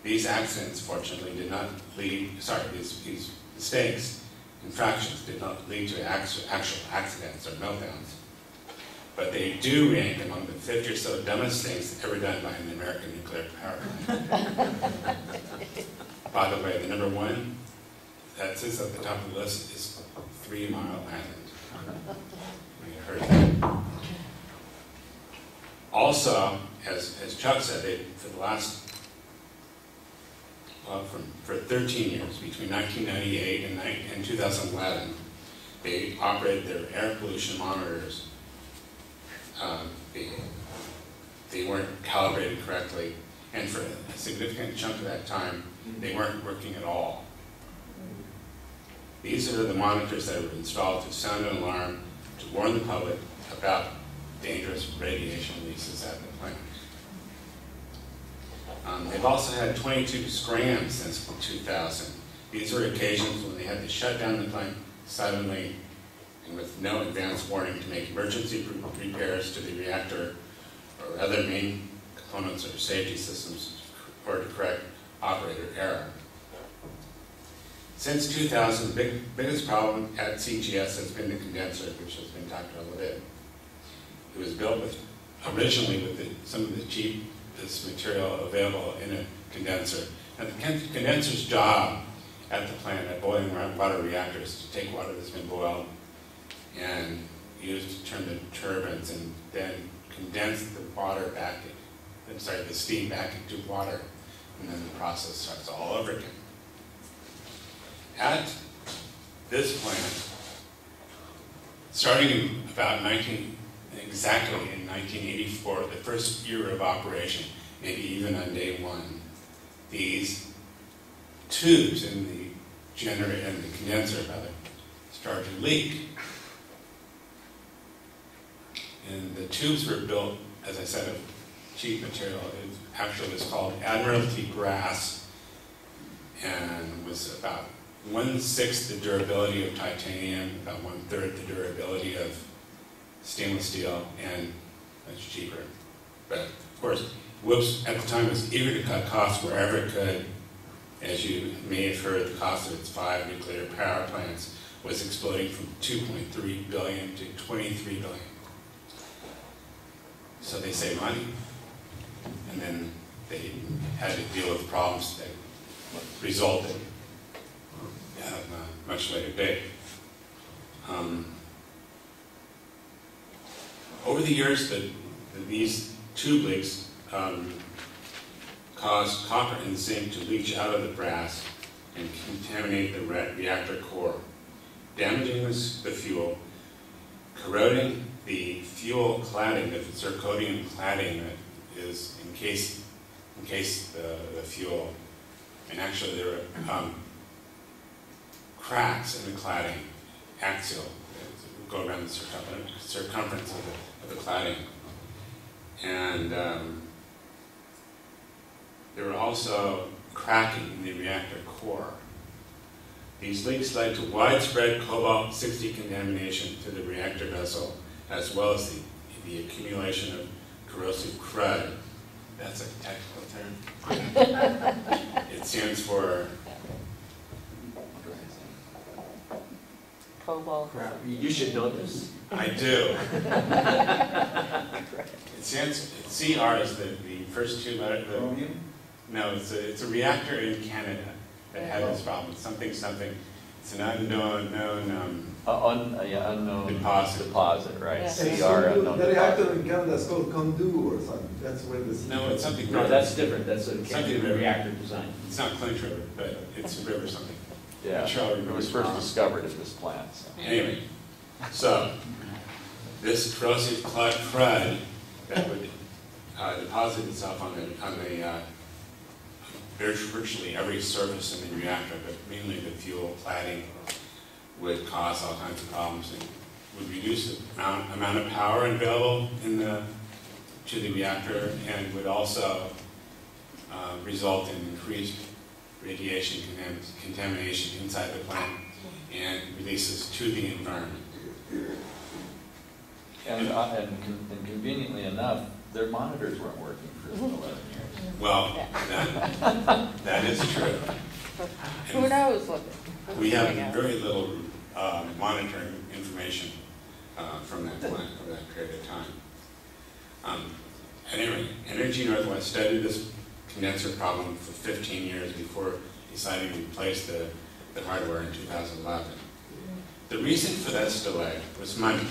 [SPEAKER 4] These accidents, fortunately, did not lead, these mistakes, infractions, did not lead to actual accidents or meltdowns. But they do rank among the 50 or so dumbest things ever done by an American nuclear power plant. By the way, the number 1 that sits at the top of the list is 3 Mile Island. You heard that. Also, as Chuck said, for the last, for 13 years, between 1998 and 2011, they operated their air pollution monitors. They weren't calibrated correctly, and for a significant chunk of that time, they weren't working at all. These are the monitors that were installed to sound an alarm to warn the public about dangerous radiation releases at the plant. They've also had 22 scrams since 2000. These are occasions when they had to shut down the plant suddenly and with no advance warning to make emergency repairs to the reactor or other main components or safety systems or to correct operator error. Since 2000, the biggest problem at CGS has been the condenser, which has been talked about a little bit. It was built originally with some of the cheapest material available in a condenser. And the condenser's job at the plant, at boiling water reactors, to take water that's been boiled and used to turn the turbines and then condense the water back, the steam back into water, and then the process starts all over again. At this plant, starting in about exactly in 1984, the first year of operation, maybe even on day 1, these tubes in the generator and the condenser started to leak. And the tubes were built, as I said, of cheap material. It actually was called Admiralty brass and was about 1/6 the durability of titanium, about 1/3 the durability of stainless steel, and much cheaper. But of course, Whoops at the time was eager to cut costs wherever it could. As you may have heard, the cost of its 5 nuclear power plants was exploding from $2.3 billion to $23 billion. So they saved money, and then they had to deal with problems that resulted at a much later date. Over the years, these tube leaks caused copper and zinc to leach out of the brass and contaminate the reactor core, damaging the fuel, corroding the fuel cladding, the zirconium cladding that is encased the fuel. And actually there are cracks in the cladding, axial, that go around the circumference of the cladding. And there were also cracking in the reactor core. These leaks led to widespread cobalt-60 contamination to the reactor vessel, as well as the accumulation of corrosive crud. That's a technical term. It stands for
[SPEAKER 6] Cobalt.
[SPEAKER 5] Crap, you should know this.
[SPEAKER 4] I do. It stands, CR is the first two letters. No, it's a reactor in Canada that had this problem. Something. It's an unknown
[SPEAKER 11] Unknown
[SPEAKER 4] deposit.
[SPEAKER 11] right?
[SPEAKER 6] Yeah.
[SPEAKER 11] CR, unknown
[SPEAKER 7] The reactor
[SPEAKER 11] deposit.
[SPEAKER 7] in Canada is called Condu or something. That's where this.
[SPEAKER 4] No, it's something.
[SPEAKER 5] No, that's different, that's a
[SPEAKER 4] Something
[SPEAKER 5] reactor design.
[SPEAKER 4] It's not Clinch River, but it's a river something.
[SPEAKER 11] Yeah,
[SPEAKER 4] Charlie
[SPEAKER 11] it was first discovered at this plant. So.
[SPEAKER 4] Anyway, so this corrosive crud that would deposit itself on the virtually every surface in the reactor, but mainly the fuel cladding, would cause all kinds of problems and would reduce the amount of power available to the reactor, and would also result in increased radiation contamination inside the plant and releases to the environment.
[SPEAKER 11] And conveniently enough, their monitors weren't working for 11 years.
[SPEAKER 4] Well, that is true.
[SPEAKER 6] Who knows what?
[SPEAKER 4] We have very little monitoring information from that plant for that period of time. At any rate, Energy Northwest studied this condenser problem for 15 years before deciding to replace the hardware in 2011. The reason for this delay was money.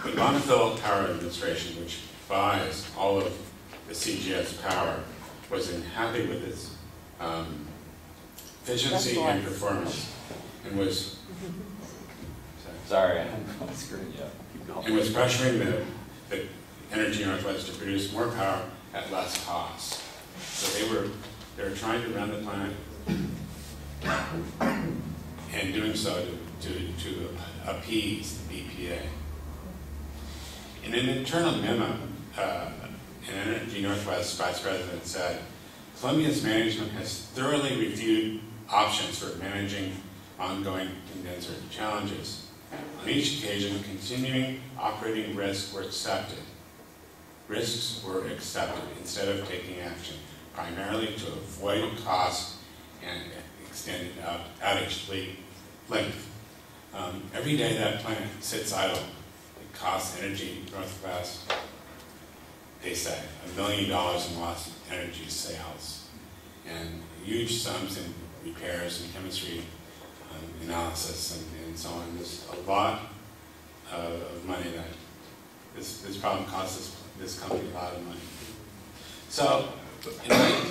[SPEAKER 4] The Bonneville Power Administration, which buys all of the CGS power, wasn't happy with its efficiency and performance, and was
[SPEAKER 11] Sorry, I'm screwing you up. Keep going.
[SPEAKER 4] and was pressuring the Energy Northwest to produce more power at less cost. So they were trying to run the plant and doing so to appease the BPA. In an internal memo, an Energy Northwest vice president said, Columbia's management has thoroughly reviewed options for managing ongoing condenser challenges. On each occasion, continuing operating risks were accepted. Risks were accepted instead of taking action, primarily to avoid cost and extended outage length. Every day that plant sits idle, it costs Energy Northwest, they say, $1 million in lost energy sales, and huge sums in repairs and chemistry analysis and so on. There's a lot of money that this problem costs this company a lot of money. So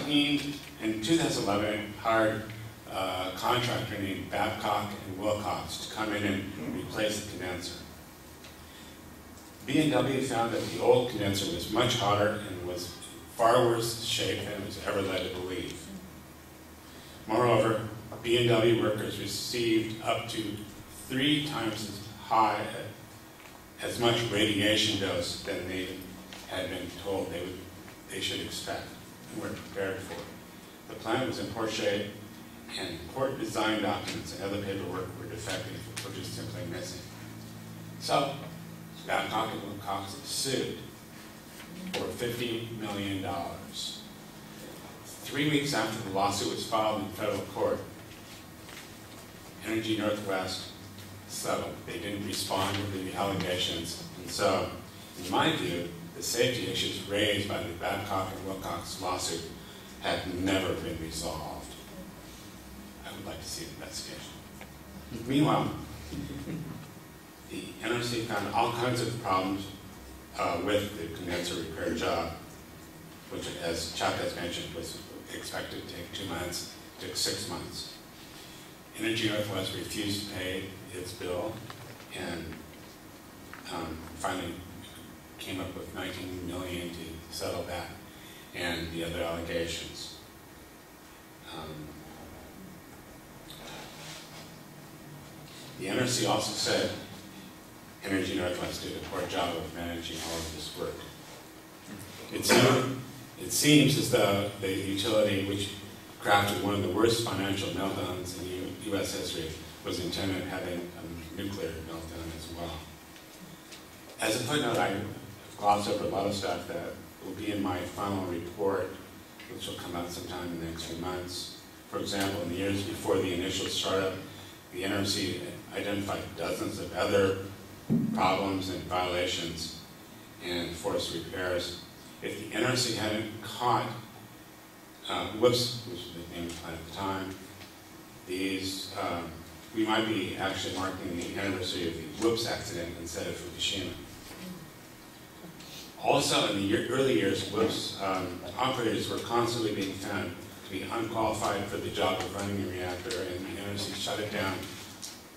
[SPEAKER 4] in 2011, hired a contractor named Babcock and Wilcox to come in and replace the condenser. B&W found that the old condenser was much hotter and was far worse shape than it was ever led to believe. Moreover, B&W workers received up to 3 times as much radiation dose than they had been told they should expect and were prepared for. The plant was in poor shape, and port design documents and other paperwork were defective or just simply missing. So, Babcock and Wilcox sued for $50 million. 3 weeks after the lawsuit was filed in federal court, Energy Northwest settled. They didn't respond to the allegations, and so, in my view, the safety issues raised by the Babcock and Wilcox lawsuit have never been resolved. I would like to see an investigation. Meanwhile, the NRC found all kinds of problems with the condenser repair job, which, as Chuck has mentioned, was expected to take 2 months, took 6 months. Energy Northwest refused to pay its bill and finally came up with $19 million to settle that and the other allegations. The NRC also said Energy Northwest did a poor job of managing all of this work. It seems as though the utility, which crafted one of the worst financial meltdowns in U.S. history, was intended having a nuclear meltdown as well. As a footnote, I glossed over a lot of stuff that will be in my final report, which will come out sometime in the next few months. For example, in the years before the initial startup, the NRC identified dozens of other problems and violations and forced repairs. If the NRC hadn't caught WHOOPS, which was the name of the plant at the time, these, we might be actually marking the anniversary of the WHOOPS accident instead of Fukushima. Also, in the early years, WHOOPS operators were constantly being found to be unqualified for the job of running a reactor, and the NRC shut it down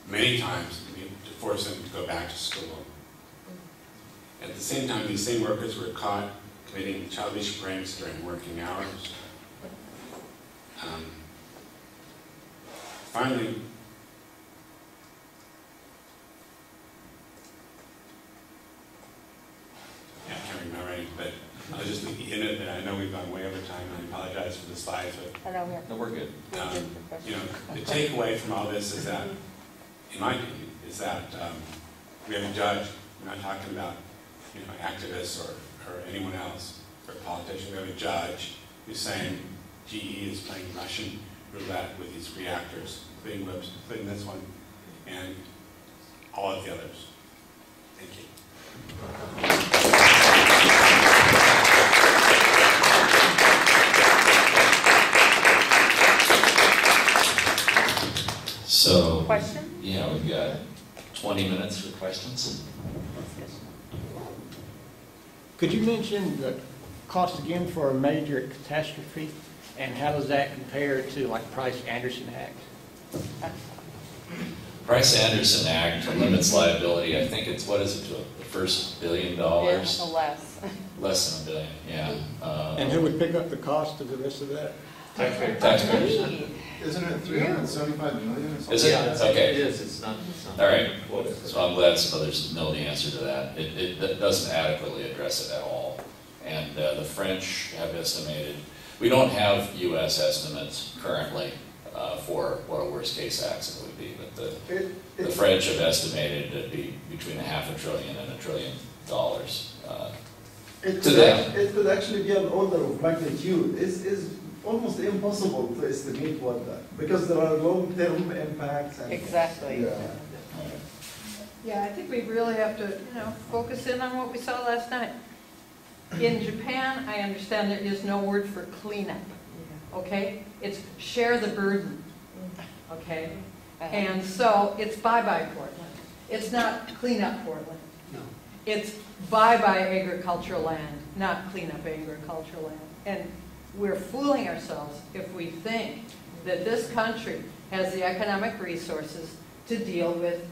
[SPEAKER 4] many times to force them to go back to school. At the same time, these same workers were caught committing childish pranks during working hours. Finally, I can't remember any, but I'll just leave in it, and I know we've gone way over time, and I apologize for the slides, but
[SPEAKER 11] No, we're good.
[SPEAKER 4] you know, the takeaway from all this is that, in my opinion, is that we have a judge. We're not talking about, you know, activists or anyone else, or politicians. We have a judge who's saying GE is playing Russian roulette with these reactors, including WHOOPS, including this one, and all of the others. Thank you.
[SPEAKER 3] So,
[SPEAKER 6] Question?
[SPEAKER 3] yeah, we've got 20 minutes for questions.
[SPEAKER 12] Could you mention the cost again for a major catastrophe, and how does that compare to like Price-Anderson Act?
[SPEAKER 3] Price-Anderson Act limits liability. I think it's, what is it, to the first $1 billion?
[SPEAKER 6] Yeah, less.
[SPEAKER 3] Less than $1 billion, yeah.
[SPEAKER 12] And who would pick up the cost of the rest of that?
[SPEAKER 3] Taxpayers.
[SPEAKER 7] Isn't it 375 million or something?
[SPEAKER 3] Is it? Okay.
[SPEAKER 5] It is, it's not.
[SPEAKER 3] All right. So I'm glad some others know the answer to that. It doesn't adequately address it at all. And the French have estimated, we don't have U.S. estimates currently for what a worst case accident would be, but the French have estimated it'd be between $500 billion and $1 trillion.
[SPEAKER 7] It could actually be an order of magnitude. It's almost impossible to estimate what that, because there are long-term impacts. And,
[SPEAKER 6] Exactly.
[SPEAKER 7] Yeah.
[SPEAKER 10] Yeah, I think we really have to, focus in on what we saw last night. In Japan, I understand there is no word for cleanup, okay? It's share the burden, okay? And so it's bye-bye Portland. It's not clean up Portland.
[SPEAKER 8] No.
[SPEAKER 10] It's bye-bye agricultural land, not clean up agricultural land. And we're fooling ourselves if we think that this country has the economic resources to deal with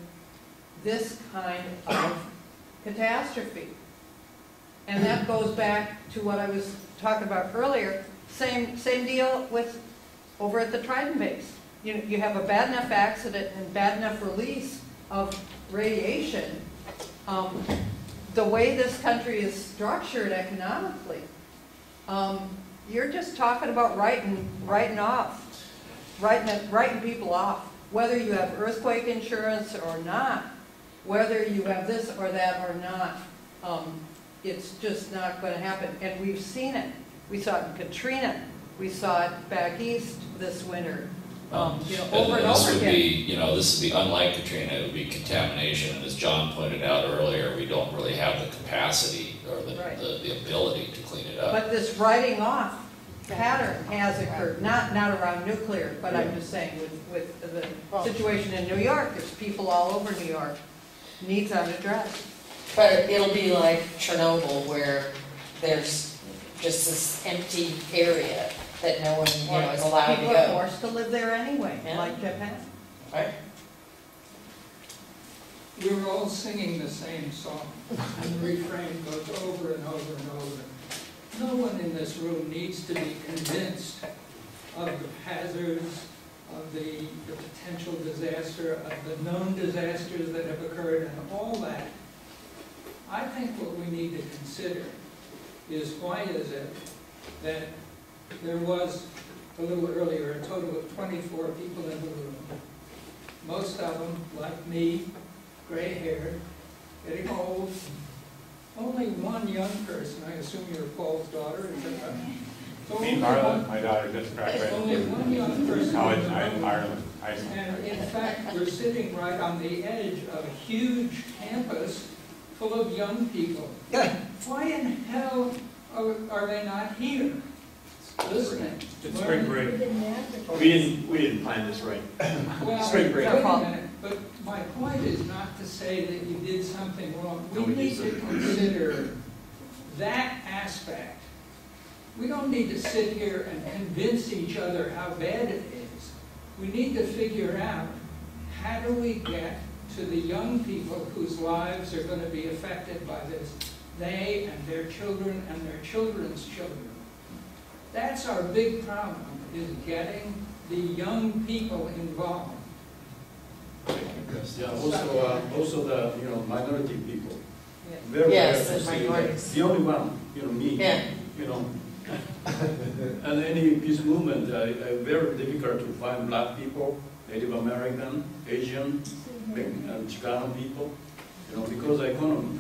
[SPEAKER 10] this kind of catastrophe. And that goes back to what I was talking about earlier. Same deal with over at the Trident base. You have a bad enough accident and bad enough release of radiation. The way this country is structured economically, you're just talking about writing people off. Whether you have earthquake insurance or not, whether you have this or that or not, it's just not going to happen. And we've seen it. We saw it in Katrina. We saw it back east this winter. Over and over again.
[SPEAKER 3] This would be unlike Katrina. It would be contamination, and as John pointed out earlier, we don't really have the capacity or the ability to clean it up.
[SPEAKER 10] But this writing off pattern has occurred, not around nuclear, but I'm just saying with the situation in New York. There's people all over New York. Needs unaddressed.
[SPEAKER 6] But it'll be like Chernobyl, where there's just this empty area that no one, is allowed to go.
[SPEAKER 10] People are forced to live there anyway,
[SPEAKER 6] Yeah.
[SPEAKER 10] like Japan.
[SPEAKER 6] Right.
[SPEAKER 8] We were all singing the same song, and the refrain goes over and over and over. No one in this room needs to be convinced of the hazards, of the potential disaster, of the known disasters that have occurred, and all that. I think what we need to consider is why is it that there was a little earlier, a total of 24 people in the room. Most of them, like me, gray-haired, getting old. Only one young person, I assume you're Paul's daughter, is that right? So
[SPEAKER 4] Me, Marla, my daughter, just graduated
[SPEAKER 8] only one young person.
[SPEAKER 4] college in Ireland.
[SPEAKER 8] And in fact, we're sitting right on the edge of a huge campus full of young people. Why in hell are they not here? Listening.
[SPEAKER 5] It's spring break. We didn't plan this right.
[SPEAKER 8] Well,
[SPEAKER 5] Spring break.
[SPEAKER 8] wait a minute, but my point is not to say that you did something wrong. We need to consider that aspect. We don't need to sit here and convince each other how bad it is. We need to figure out, how do we get to the young people whose lives are going to be affected by this? They and their children and their children's children. That's our big problem, is getting the young people involved.
[SPEAKER 13] Yeah, also the minority people.
[SPEAKER 6] Yeah.
[SPEAKER 13] Very
[SPEAKER 6] Yes,
[SPEAKER 13] rare
[SPEAKER 6] the
[SPEAKER 13] to see
[SPEAKER 6] minorities.
[SPEAKER 13] the only one, me.
[SPEAKER 6] Yeah.
[SPEAKER 13] And any peace movement, very difficult to find black people, Native American, Asian, and Chicano people, because economy.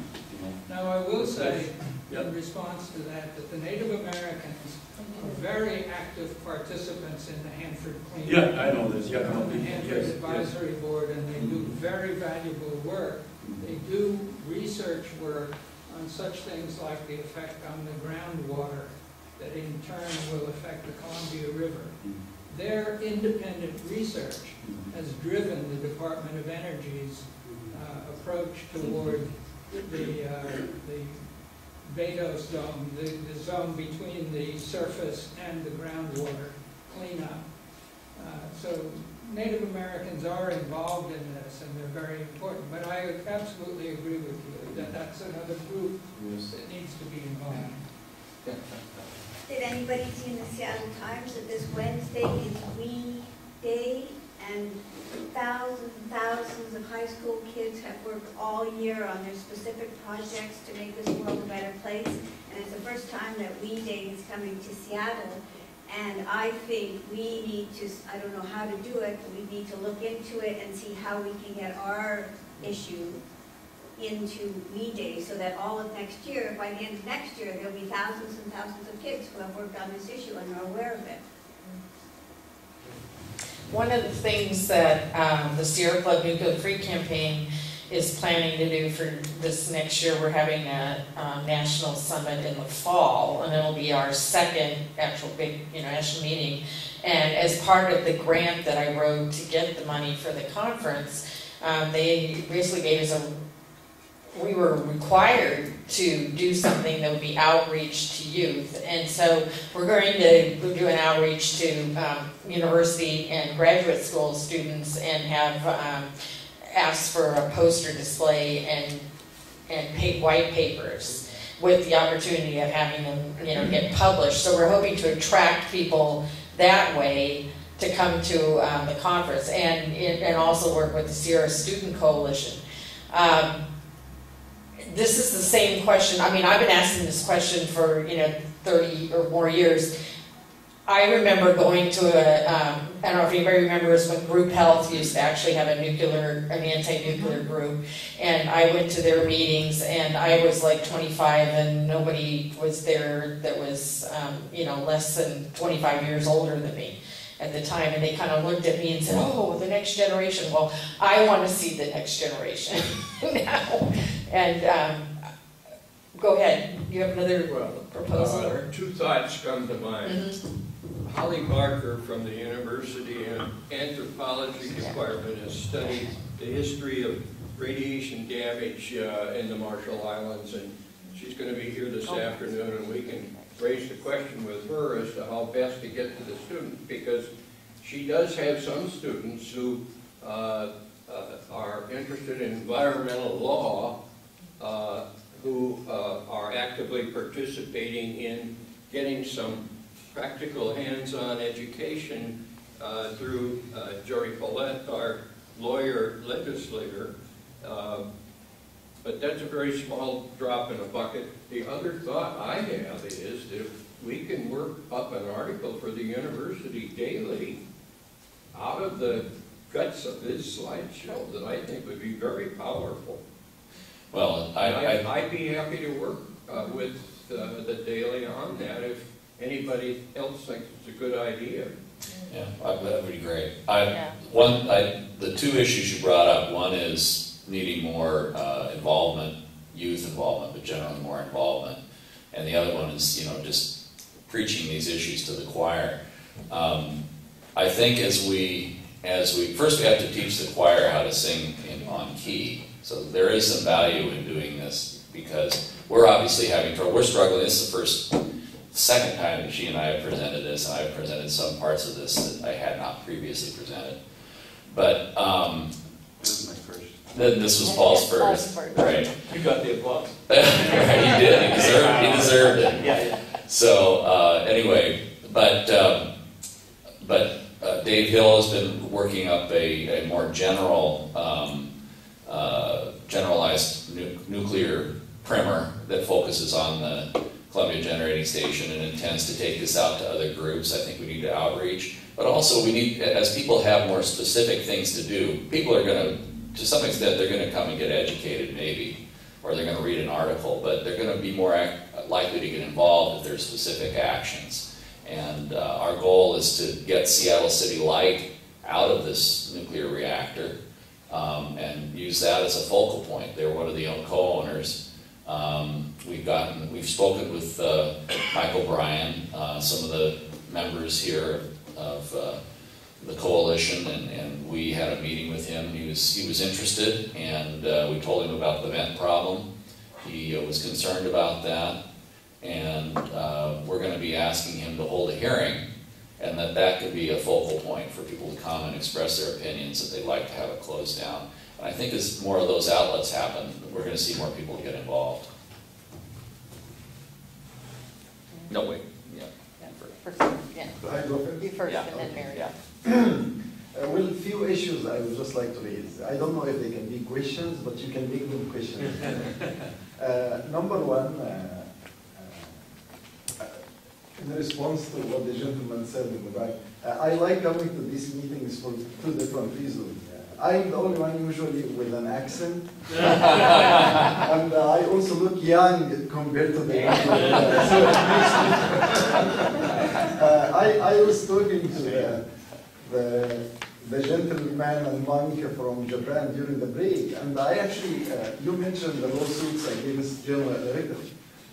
[SPEAKER 8] Now, I will say,
[SPEAKER 13] Yeah.
[SPEAKER 8] in response to that the Native Americans are very active participants in the Hanford Cleanup.
[SPEAKER 13] Yeah, I know this. Yeah,
[SPEAKER 8] The Hanford Advisory Board, and they do very valuable work. They do research work on such things like the effect on the groundwater that in turn will affect the Columbia River. Their independent research has driven the Department of Energy's approach toward the Beto zone, the zone between the surface and the groundwater cleanup. So Native Americans are involved in this, and they're very important. But I absolutely agree with you that that's another group that needs to be involved.
[SPEAKER 14] Did anybody see in the Seattle Times that this Wednesday is We Day, and thousands and thousands of high school kids have worked all year on their specific projects to make this world a better place? And it's the first time that We Day is coming to Seattle. And I think we need to, I don't know how to do it, but we need to look into it and see how we can get our issue into We Day, so that all of next year, by the end of next year, there'll be thousands and thousands of kids who have worked on this issue and are aware of it.
[SPEAKER 6] One of the things that the Sierra Club Nuclear Free campaign is planning to do for this next year, we're having a national summit in the fall, and it'll be our second actual big national meeting. And as part of the grant that I wrote to get the money for the conference, they basically gave us we were required to do something that would be outreach to youth. And so we're going to do an outreach to university and graduate school students and have asked for a poster display and white papers with the opportunity of having them get published. So we're hoping to attract people that way to come to the conference and also work with the Sierra Student Coalition. This is the same question. I mean, I've been asking this question for 30 or more years. I remember going to I don't know if anybody remembers when Group Health used to actually have an anti-nuclear group, and I went to their meetings, and I was like 25, and nobody was there that was less than 25 years older than me at the time, and they kind of looked at me and said, "Oh, the next generation." Well, I want to see the next generation now. And go ahead. You have another proposal? Or?
[SPEAKER 15] Two thoughts come to mind.
[SPEAKER 6] Mm-hmm.
[SPEAKER 15] Holly Barker from the University Anthropology Department has studied the history of radiation damage in the Marshall Islands, and she's going to be here this afternoon, and we can raise the question with her as to how best to get to the students, because she does have some students who are interested in environmental law, who are actively participating in getting some practical hands-on education through Jerry Paulette, our lawyer legislator. but that's a very small drop in a bucket. The other thought I have is that if we can work up an article for the University Daily out of the guts of this slideshow, that I think would be very powerful.
[SPEAKER 3] Well,
[SPEAKER 15] I'd be happy to work with the Daily on that if anybody else thinks it's a good idea.
[SPEAKER 3] Yeah, that would be great. The two issues you brought up, one is needing more involvement, youth involvement, but generally more involvement. And the other one is, just preaching these issues to the choir. I think as we first we have to teach the choir how to sing on key. So there is some value in doing this because we're obviously having trouble. We're struggling. This is the second time that she and I have presented this, and I've presented some parts of this that I had not previously presented. But
[SPEAKER 11] this is my first.
[SPEAKER 3] Then this was Paul's first, right?
[SPEAKER 5] You got the applause.
[SPEAKER 3] Right, he did. He deserved it.
[SPEAKER 5] Yeah.
[SPEAKER 3] So anyway, but Dave Hill has been working up a more generalized nuclear primer that focuses on the Columbia Generating Station and intends to take this out to other groups. I think we need to outreach, but also we need, as people have more specific things to do, people are going to some extent, they're going to come and get educated maybe, or they're going to read an article, but they're going to be more likely to get involved if there's specific actions. And our goal is to get Seattle City Light out of this nuclear reactor and use that as a focal point. They're one of the co-owners. We've spoken with Michael Bryan, some of the members here of the coalition, and we had a meeting with him. He was interested, and we told him about the vent problem. He was concerned about that, and we're going to be asking him to hold a hearing, and that could be a focal point for people to come and express their opinions that they'd like to have it closed down. And I think as more of those outlets happen, we're going to see more people get involved.
[SPEAKER 11] No, wait. Yeah.
[SPEAKER 7] I go first?
[SPEAKER 6] You first, and then Mary.
[SPEAKER 7] Yeah. Well, a few issues I would just like to raise. I don't know if they can be questions, but you can make them questions. Number one, in response to what the gentleman said in the back, I like coming to these meetings for two different reasons. I'm the only one usually with an accent, and I also look young compared to the I was talking to the gentleman and monk from Japan during the break, and I actually, you mentioned the lawsuits against General Electric.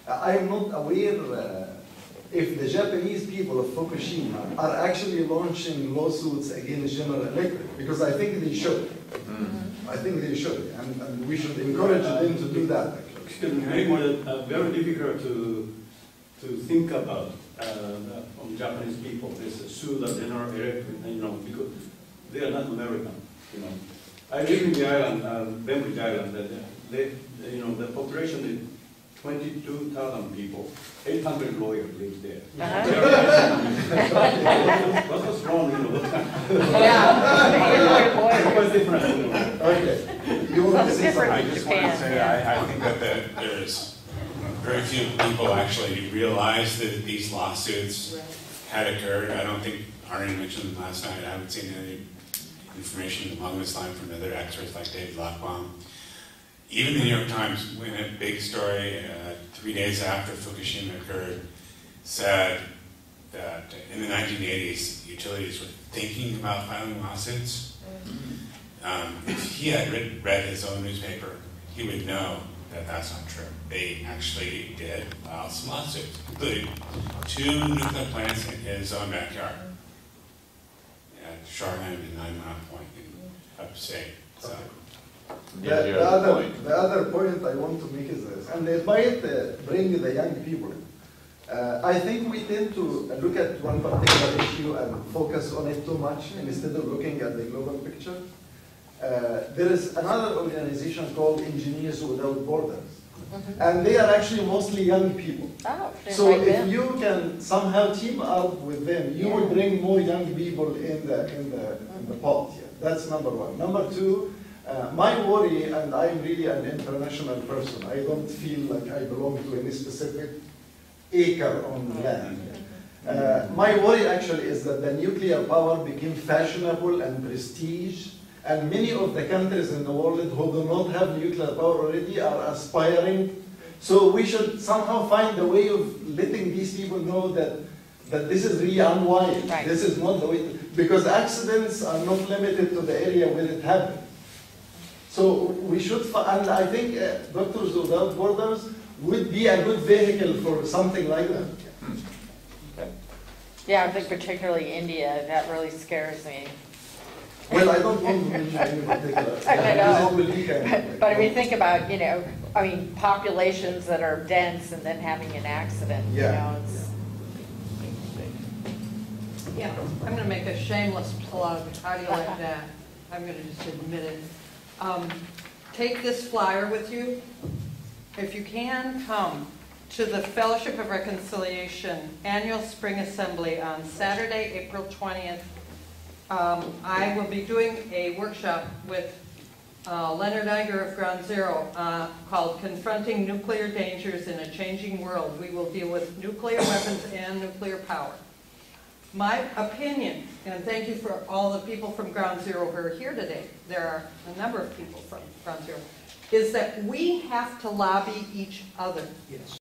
[SPEAKER 7] I'm not aware if the Japanese people of Fukushima are actually launching lawsuits against General Electric, because I think they should. I think they should, and we should encourage them to do that.
[SPEAKER 13] Excuse me, very difficult to think about from Japanese people. This sue the General Electric, because they are not American. I live in the island, Bainbridge Island. The population is 22,000 people. 800 lawyers live there. What's wrong? What's different?
[SPEAKER 7] Okay. You want to say something?
[SPEAKER 4] I just want to say I think that there's very few people actually realize that these lawsuits had occurred. I don't think Arnie mentioned them last night. I haven't seen any information along this line from other experts like David Lockbaum. Even the New York Times, in a big story 3 days after Fukushima occurred, said that in the 1980s, utilities were thinking about filing lawsuits. If he had read his own newspaper, he would know that that's not true. They actually did file some lawsuits, including 2 nuclear plants in his own backyard, at Charlem and 9 Mile Point in upstate. So.
[SPEAKER 7] The other point I want to make is this, and it might bring the young people. I think we tend to look at one particular issue and focus on it too much instead of looking at the global picture. There is another organization called Engineers Without Borders, and they are actually mostly young people. So if you can somehow team up with them, you will bring more young people in the pot. Yeah. That's number one. Number two, My worry, and I'm really an international person, I don't feel like I belong to any specific acre on land. My worry actually is that the nuclear power became fashionable and prestige, and many of the countries in the world who do not have nuclear power already are aspiring. So we should somehow find a way of letting these people know that this is really unwise. Right. This is not the way, because accidents are not limited to the area where it happened. So we should, and I think Doctors Without Borders would be a good vehicle for something like that.
[SPEAKER 6] Yeah, I think particularly India, that really scares me.
[SPEAKER 7] Well, I don't want to mention any particular.
[SPEAKER 6] I know. But I mean, think about, you know, I mean, populations that are dense and then having an accident, you know, it's...
[SPEAKER 10] Yeah, I'm going to make a shameless plug. How do you like that? I'm going to just admit it. Take this flyer with you. If you can, come to the Fellowship of Reconciliation Annual Spring Assembly on Saturday, April 20th. I will be doing a workshop with Leonard Eiger of Ground Zero called Confronting Nuclear Dangers in a Changing World. We will deal with nuclear weapons and nuclear power. My opinion, and thank you for all the people from Ground Zero who are here today, there are a number of people from Ground Zero, is that we have to lobby each other.
[SPEAKER 5] Yes.